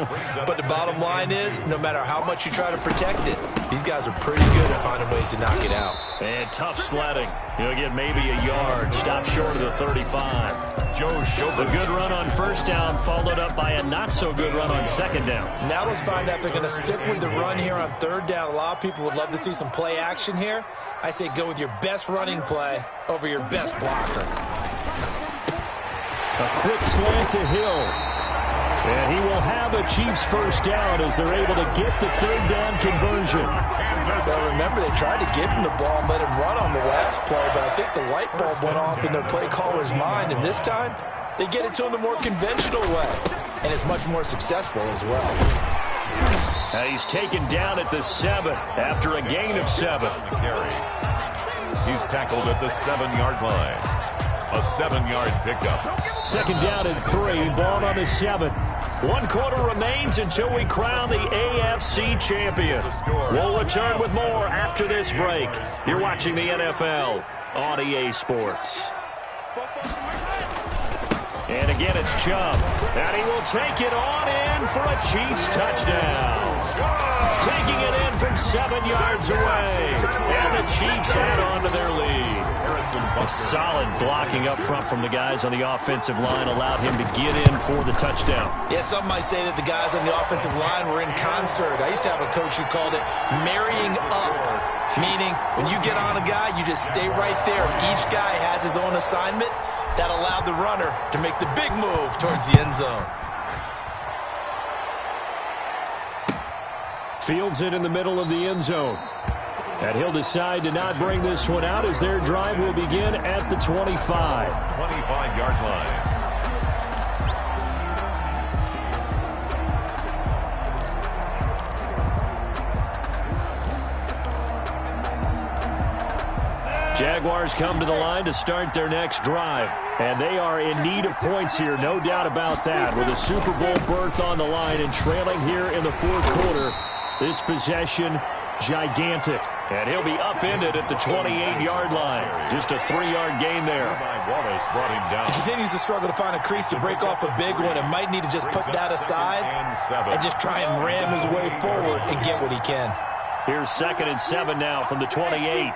But the bottom line is, no matter how much you try to protect it, these guys are pretty good at finding ways to knock it out. And tough sledding. He'll get maybe a yard. Stop short of the 35. The good run on 1st down followed up by a not-so-good run on 2nd down. Now let's find out if they're going to stick with the run here on 3rd down. A lot of people would love to see some play action here. I say go with your best running play over your best blocker. A quick slant to Hill. And he will have a Chiefs first down as they're able to get the third down conversion. Well, remember, they tried to give him the ball and let him run on the last play, but I think the light bulb went off in their play caller's mind, and this time they get it to him the more conventional way, and it's much more successful as well. He's taken down at the 7 after a gain of 7. He's tackled at the 7-yard line. A 7-yard pickup. Second down and 3, ball on the 7. 1 quarter remains until we crown the AFC champion. We'll return with more after this break. You're watching the NFL on EA Sports. And again, it's Chubb. And he will take it on in for a Chiefs touchdown. Taking it in from 7 yards away. And the Chiefs add on to their lead. A solid blocking up front from the guys on the offensive line allowed him to get in for the touchdown. Yeah, some might say that the guys on the offensive line were in concert. I used to have a coach who called it marrying up, meaning when you get on a guy, you just stay right there. Each guy has his own assignment. That allowed the runner to make the big move towards the end zone. Fields it in the middle of the end zone. And he'll decide to not bring this one out as their drive will begin at the 25. 25-yard line. Jaguars come to the line to start their next drive. And they are in need of points here, no doubt about that. With a Super Bowl berth on the line and trailing here in the fourth quarter. This possession, gigantic. And he'll be upended at the 28-yard line. Just a 3-yard gain there. He continues to struggle to find a crease to break off a big one and might need to just put that aside and just try and ram his way forward and get what he can. Here's 2nd and 7 now from the 28.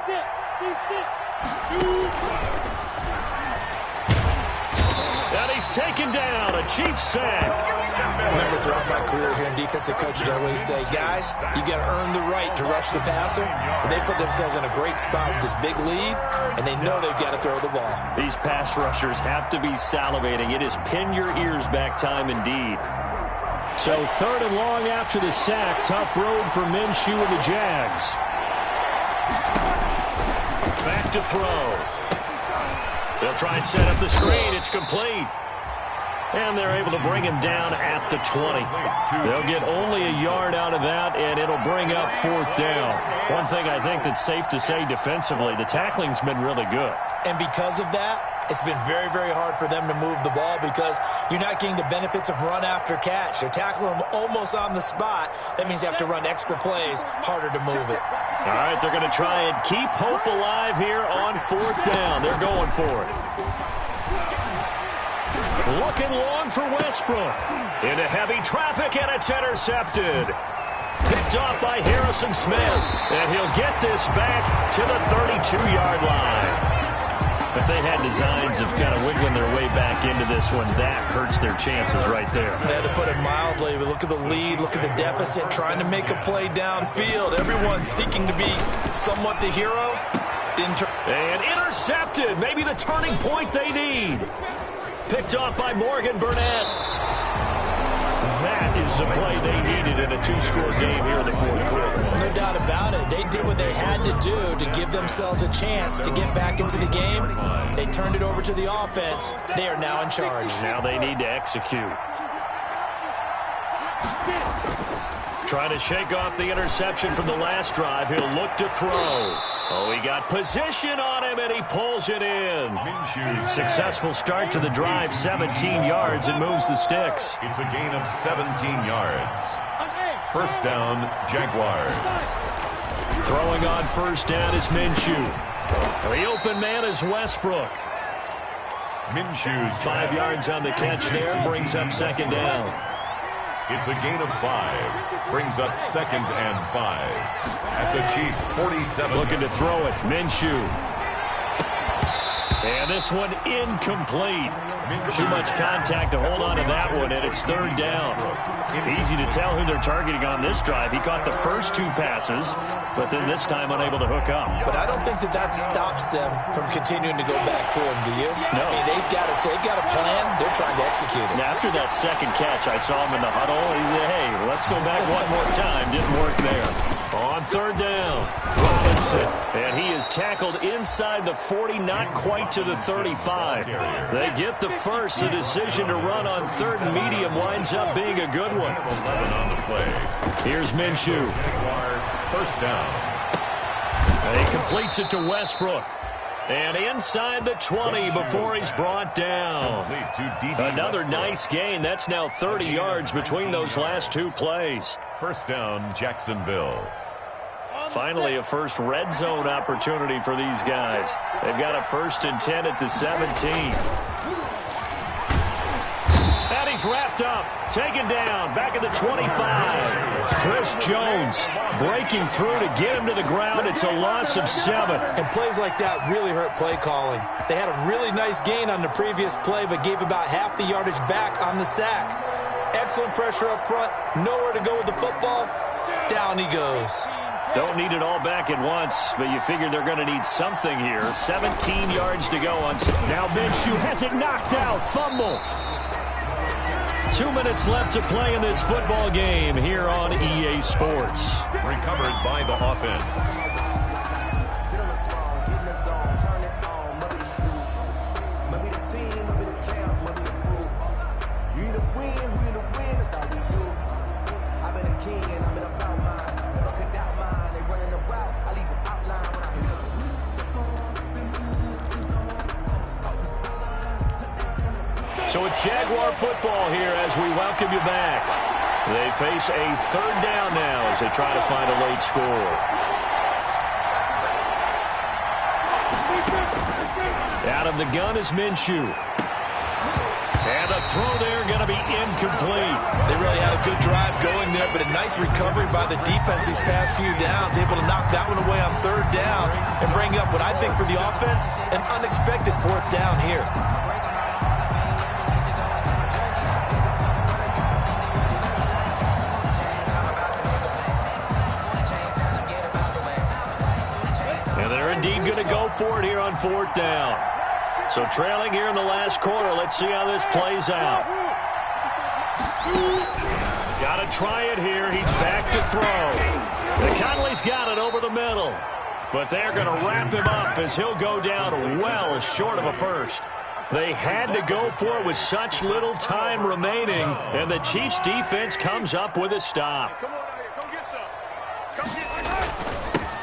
And he's taken down. A Chiefs sack. Remember, throughout my career here in defensive coaches, I always say, guys, you got to earn the right to rush the passer. And they put themselves in a great spot with this big lead, and they know they've got to throw the ball. These pass rushers have to be salivating. It is pin your ears back time indeed. So 3rd and long after the sack. Tough road for Minshew and the Jags. Back to throw. They'll try and set up the screen. It's complete. And they're able to bring him down at the 20. They'll get only a yard out of that, and it'll bring up 4th down. One thing I think that's safe to say defensively, the tackling's been really good. And because of that, it's been very, very hard for them to move the ball because you're not getting the benefits of run after catch. They're tackling them almost on the spot. That means you have to run extra plays, harder to move it. All right, they're going to try and keep hope alive here on 4th down. They're going for it. Looking long for Westbrook. Into heavy traffic, and it's intercepted. Picked off by Harrison Smith. And he'll get this back to the 32-yard line. If they had designs of kind of wiggling their way back into this one, that hurts their chances right there. They had to put it mildly, but look at the lead, look at the deficit, trying to make a play downfield. Everyone seeking to be somewhat the hero. And intercepted. Maybe the turning point they need. Picked off by Morgan Burnett. That is the play they needed in a 2-score game here in the fourth quarter. No doubt about it. They did what they had to do to give themselves a chance to get back into the game. They turned it over to the offense. They are now in charge. Now they need to execute. Trying to shake off the interception from the last drive. He'll look to throw. Oh, he got position on him, and he pulls it in. Successful start to the drive, 17 yards, and moves the sticks. It's a gain of 17 yards. First down, Jaguars. Throwing on first down is Minshew. The open man is Westbrook. Minshew's 5 yards on the catch there, brings up 2nd down. It's a gain of 5. Brings up 2nd and 5. At the Chiefs' 47. Looking to throw it. Minshew. And this one incomplete. Too much contact to hold on to that one, and it's third down. Easy to tell who they're targeting on this drive. He caught the first 2 passes, but then this time unable to hook up. But I don't think that stops them from continuing to go back to him, do you? No. I mean, they've got a plan. They're trying to execute it. And after that second catch, I saw him in the huddle. He said, hey, let's go back one more time. Didn't work there. On third down, Robinson. And he is tackled inside the 40, not quite to the 35. They get the first. The decision to run on third and medium winds up being a good one. 11 on the play. Here's Minshew. First down. And he completes it to Westbrook. And inside the 20 before he's brought down. Another nice gain. That's now 30 yards between those last 2 plays. First down, Jacksonville. Finally, a first red zone opportunity for these guys. They've got a 1st and 10 at the 17. And he's wrapped up, taken down, back at the 25. Chris Jones breaking through to get him to the ground. It's a loss of 7. And plays like that really hurt play calling. They had a really nice gain on the previous play, but gave about half the yardage back on the sack. Excellent pressure up front, nowhere to go with the football. Down he goes. Don't need it all back at once, but you figure they're going to need something here. 17 yards to go on. Now Minshew has it knocked out. Fumble. 2 minutes left to play in this football game here on EA Sports. Recovered by the offense. So it's Jaguar football here as we welcome you back. They face a third down now as they try to find a late score. Out of the gun is Minshew. And the throw there going to be incomplete. They really had a good drive going there, but a nice recovery by the defense these past few downs, able to knock that one away on third down and bring up what I think for the offense, an unexpected 4th down here. Indeed going to go for it here on 4th down. So trailing here in the last quarter. Let's see how this plays out. Got to try it here. He's back to throw. The Conley's got it over the middle. But they're going to wrap him up as he'll go down well short of a first. They had to go for it with such little time remaining. And the Chiefs defense comes up with a stop.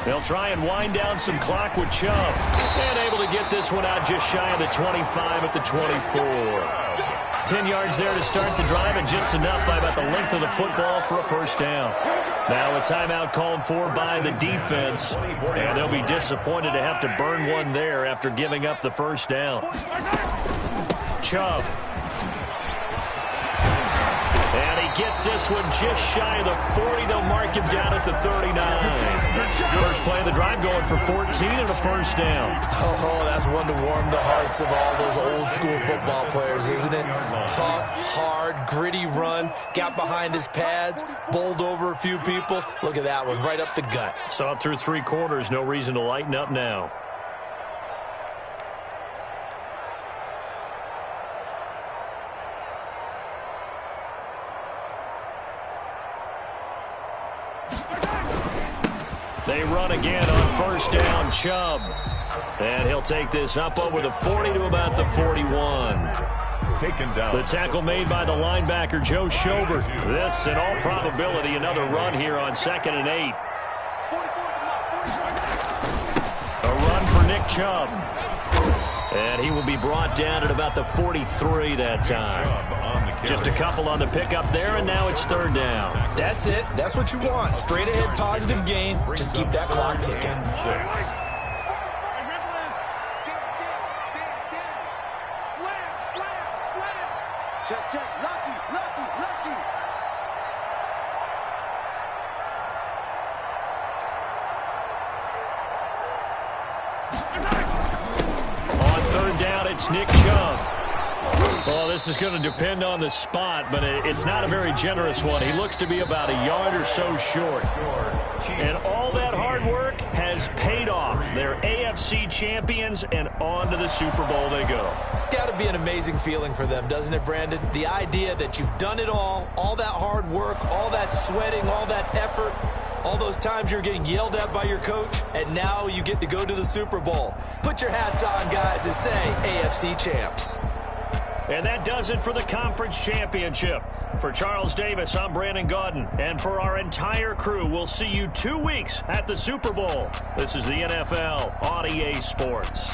They'll try and wind down some clock with Chubb. And able to get this one out just shy of the 25 at the 24. 10 yards there to start the drive, and just enough by about the length of the football for a first down. Now a timeout called for by the defense. And they'll be disappointed to have to burn one there after giving up the first down. Chubb. And he gets this one just shy of the 40. They'll mark him down at the 39. First play of the drive going for 14 and a first down. Oh, that's one to warm the hearts of all those old school football players, isn't it? Tough, hard, gritty run. Got behind his pads, bowled over a few people. Look at that one, right up the gut. Saw it through 3 quarters. No reason to lighten up now. They run again on first down, Chubb. And he'll take this up over the 40 to about the 41. Taken down. The tackle made by the linebacker, Joe Schobert. This, in all probability, another run here on 2nd and 8. A run for Nick Chubb. And he will be brought down at about the 43 that time. Just a couple on the pickup there, and now it's third down. That's it. That's what you want. Straight ahead positive gain. Just keep that clock ticking. 6. Check. Lucky. On third it's Nick Chubb. Well, this is going to depend on the spot, but it's not a very generous one. He looks to be about a yard or so short. And all that hard work has paid off. They're AFC champions, and on to the Super Bowl they go. It's got to be an amazing feeling for them, doesn't it, Brandon? The idea that you've done it all that hard work, all that sweating, all that effort, all those times you're getting yelled at by your coach, and now you get to go to the Super Bowl. Put your hats on, guys, and say AFC champs. And that does it for the conference championship. For Charles Davis, I'm Brandon Gaudin. And for our entire crew, we'll see you 2 weeks at the Super Bowl. This is the NFL on EA Sports.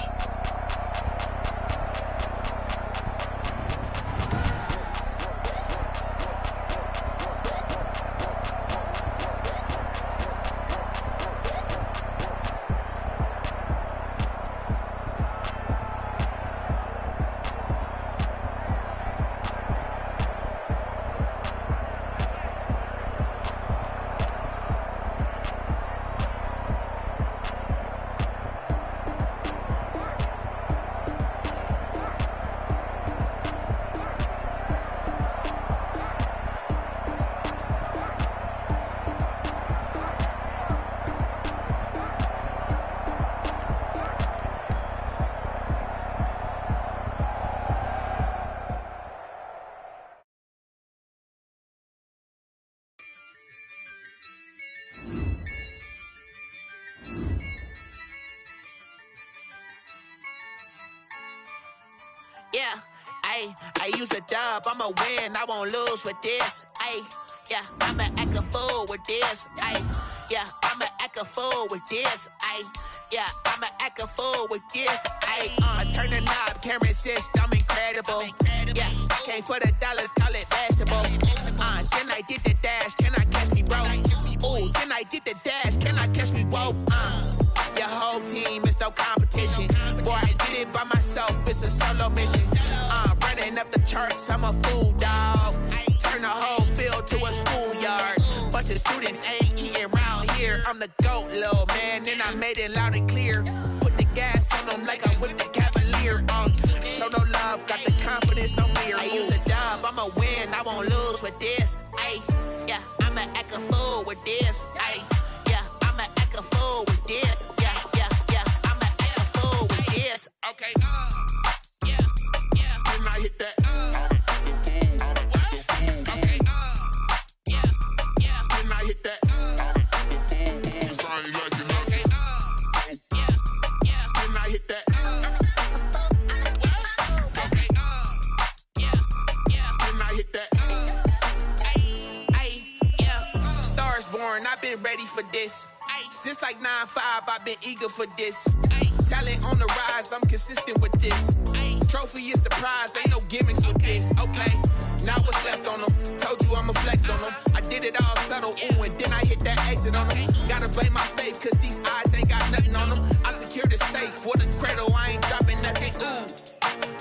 Yeah, I use a dub, I'ma win, I won't lose with this. Yeah, I'ma act a fool with this. Yeah, I'ma act a fool with this. Yeah, I'ma act a fool with this. I turn the knob, can't resist, I'm incredible. Yeah, came for the dollars, call it vegetable. Then I did the dash, can I catch me, bro? Ooh, then I did the dash, can I catch me, whoa? Your whole team is no competition. Boy, I did it by myself, it's a solo mission. Running up the charts, I'm a fool, dog. Turn the whole field to a schoolyard. Bunch of students ain't eating around here. I'm the GOAT, little man, and I made it loud and clear. Put the gas on them like I'm with the Cavalier. Show no love, got the confidence, no fear. I use a dub, I'ma win, I won't lose with this. Yeah, I'ma act a fool with this. Yeah, I'ma act a fool with this. Yeah, I'ma act a fool with this. Okay, yeah, then I hit that. Okay, yeah, then I hit that. Sorry, like you know. Okay, yeah, then I hit that. Okay, yeah, then I hit that. Yeah, stars born, I've been ready for this. Since like 9-5, I've been eager for this. Talent on the rise, I'm consistent with this. Trophy is the prize, ain't no gimmicks with this. Okay, now what's left on them? Told you I'ma flex on them. I did it all subtle, ooh, and then I hit that exit on them. Gotta blame my faith, cause these odds ain't got nothing on them. I secured the safe for the cradle, I ain't dropping nothing, ooh.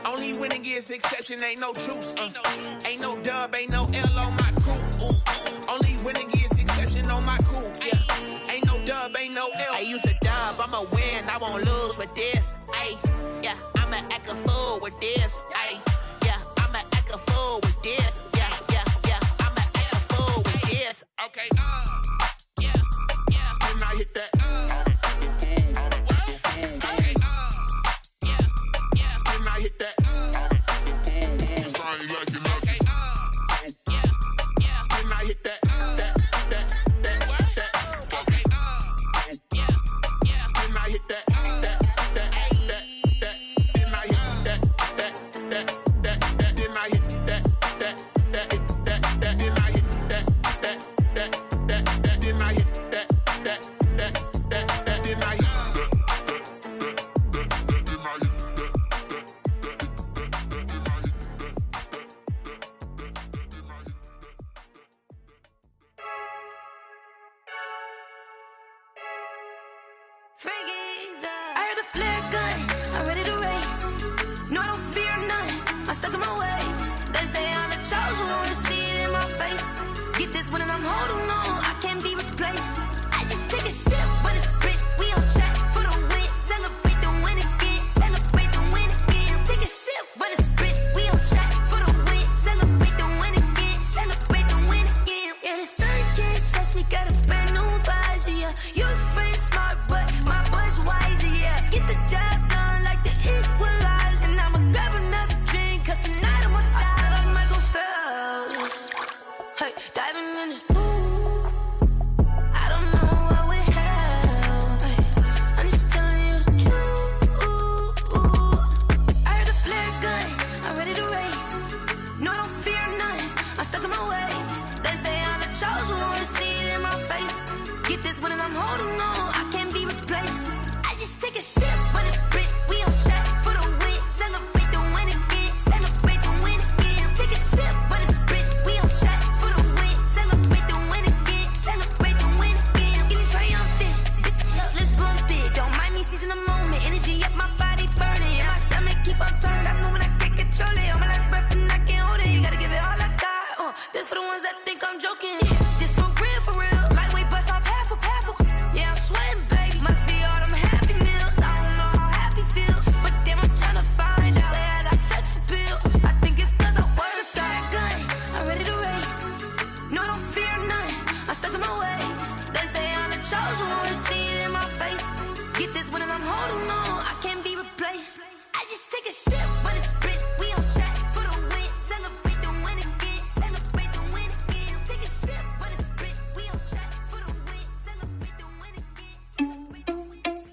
Only winning is exception, ain't no truce. Ain't no dub, ain't no L on my crew. Only winning is exception on my crew. Yeah, ain't no dub, ain't no L. I use a dub, I'ma win, I won't lose with this. Yeah, I'ma act a fool with this. Yeah, I'ma act a fool with this. Yeah, I'ma act a fool with this. Okay, yeah, then I hit that. Okay, yeah, then I hit that. Sorry, like you know. Okay, yeah, then I hit that. Okay, yeah, then I hit that. I heard a flare gun, I'm ready to race. No, I don't fear none, I'm stuck in my ways. They say I'm the chosen one, see it in my face. Get this one and I'm holding on, I can't be replaced. I just take a sip, but it's split. We on track for the win. Celebrate the win again, celebrate the win again. Take a for the ones that think I'm joking. This for real. Lightweight bust off half a. Yeah, I'm sweating, babe. Must be all them happy meals. I don't know how happy feels, but damn, I'm tryna find out. Say I got sex appeal. I think it's 'cause I work. Got a gun, I'm ready to race. No, I don't fear nothing. I'm stuck in my ways. They say I'm the chosen one. See it in my face. Get this one and I'm holding on. I can't be replaced. I just take a sip, but it's split. We on track for the win. Celebrate the win again. Celebrate the win again. Take a sip, but it's split. We on track for the win. Celebrate the win again. Celebrate the win again.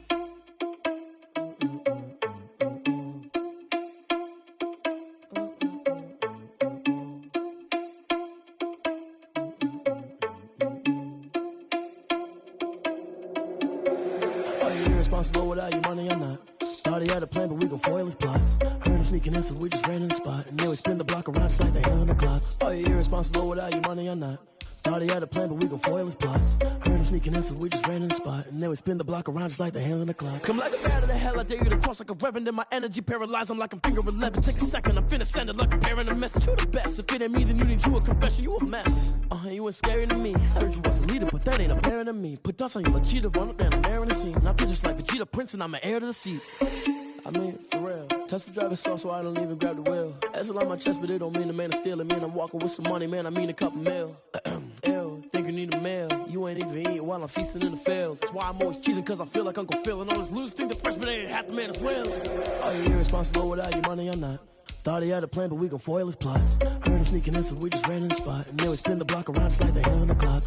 Are you irresponsible without your money or not? Thought he had a plan, but we gon' foil his plot. Heard him sneaking in, so we just ran in the spot. And then we spin the block around just like the hell on the clock. Are you irresponsible without your money or not? Thought he had a plan, but we gon' foil his plot. Heard him sneaking in, so we just ran in the spot. And then we spin the block around just like the hands on the clock. Come like a bat of the hell, I dare you to cross like a reverend. In my energy paralyzed, I'm like I'm finger 11. Take a second, I'm finna send it like a bear in a message. You the best, if it ain't me, then you need you a confession. You a mess, you ain't scary to me. Heard you was a leader, but that ain't apparent to me. Put dust on you like cheetah, run up down the air in the scene. I feel just like Vegeta Prince and I'm an heir to the seat. I mean, for real. Touch the driver's soft so I don't even grab the wheel. That's on my chest, but it don't mean the man is stealing. Man, I'm walking with some money, man, I mean a couple mil. Ew, think you need a meal. You ain't even eating while I'm feasting in the field. That's why I'm always cheesing, cause I feel like Uncle Phil. And all this lose think the freshman ain't half the man as well. Are you irresponsible without your money or not? Thought he had a plan, but we gon' foil his plot. Heard him sneaking in, so we just ran in the spot. And then we spin the block around just like the hell on the clock.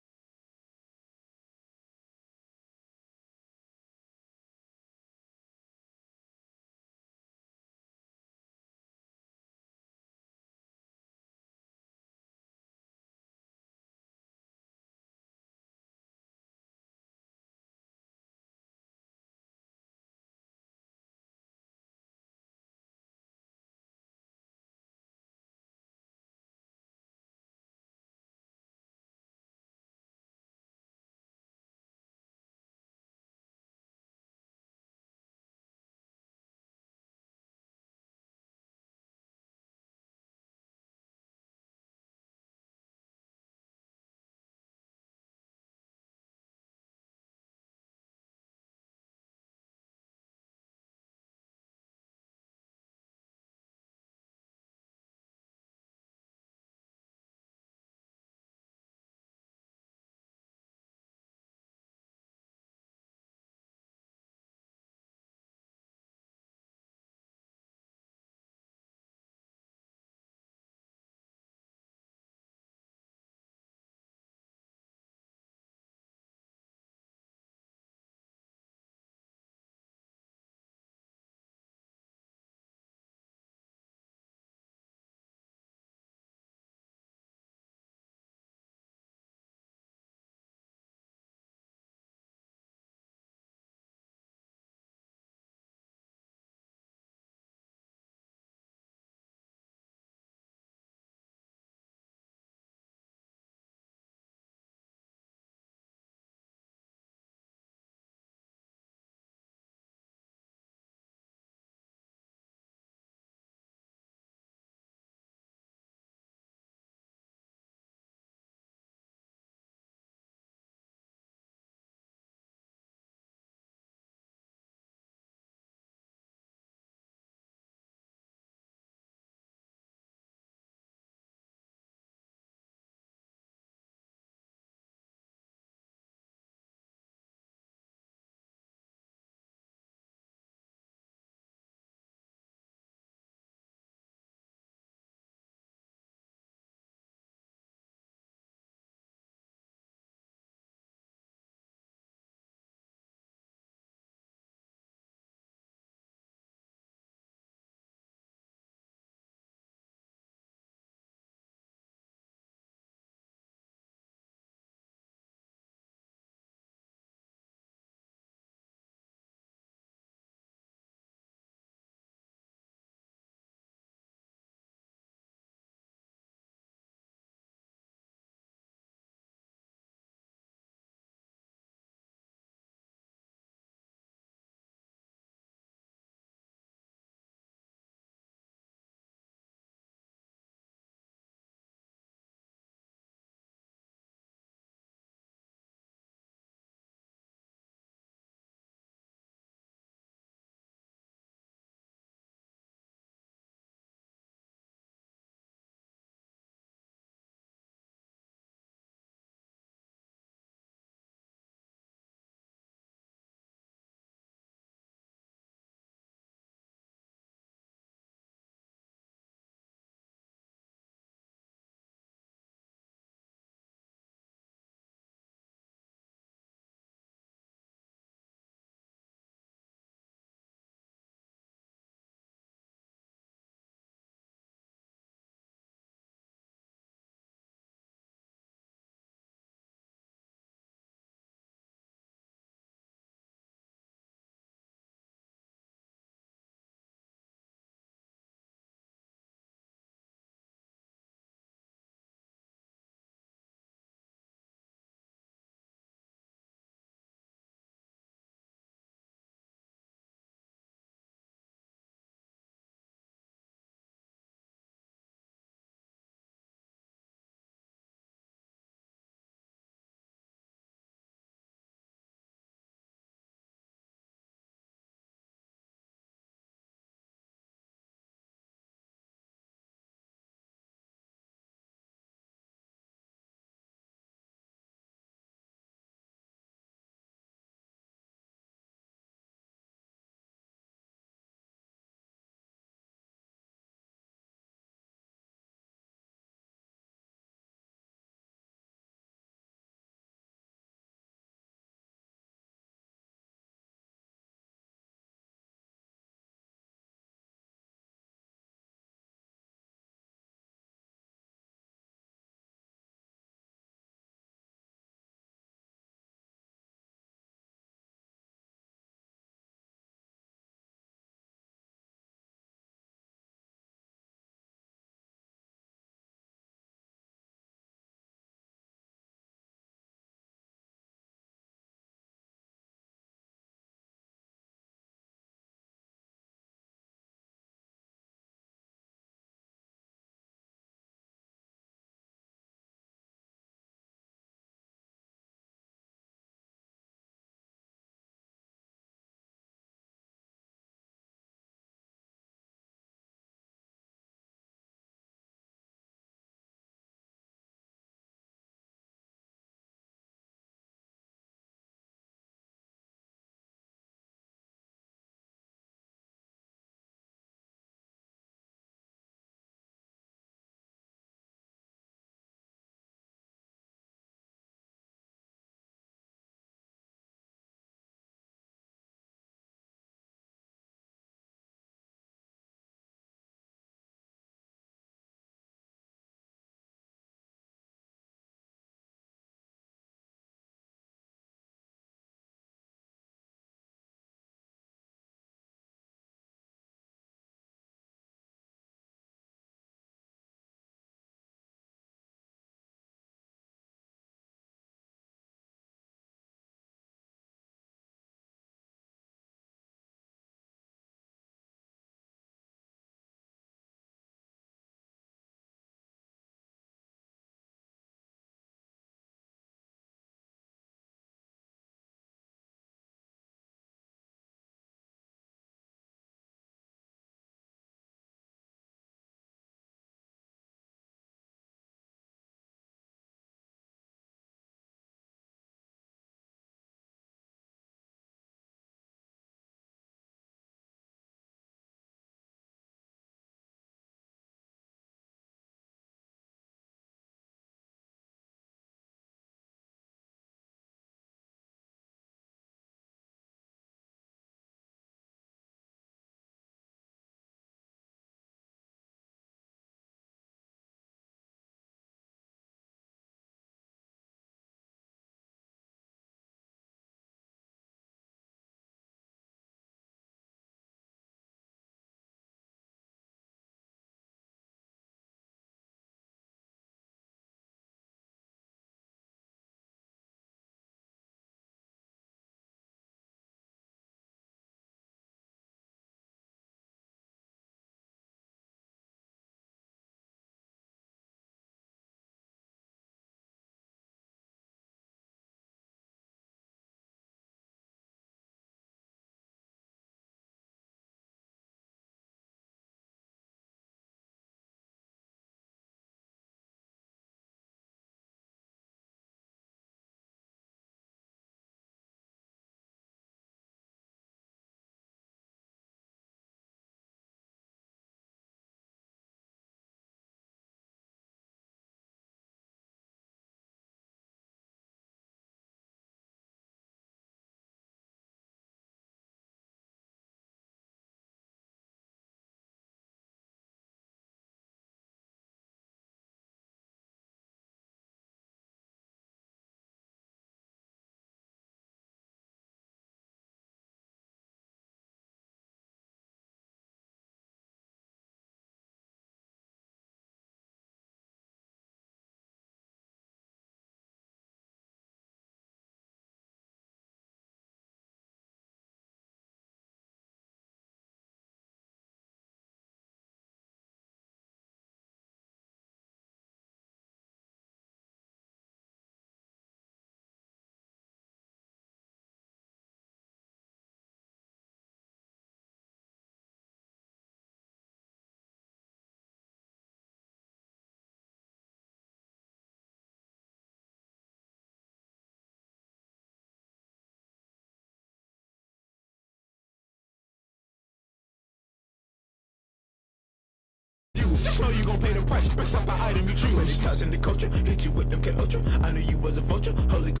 know you gon' pay the price. Best up an item you choose. Many times in the culture, hit you with them K Ultra. I knew you was a vulture. Holy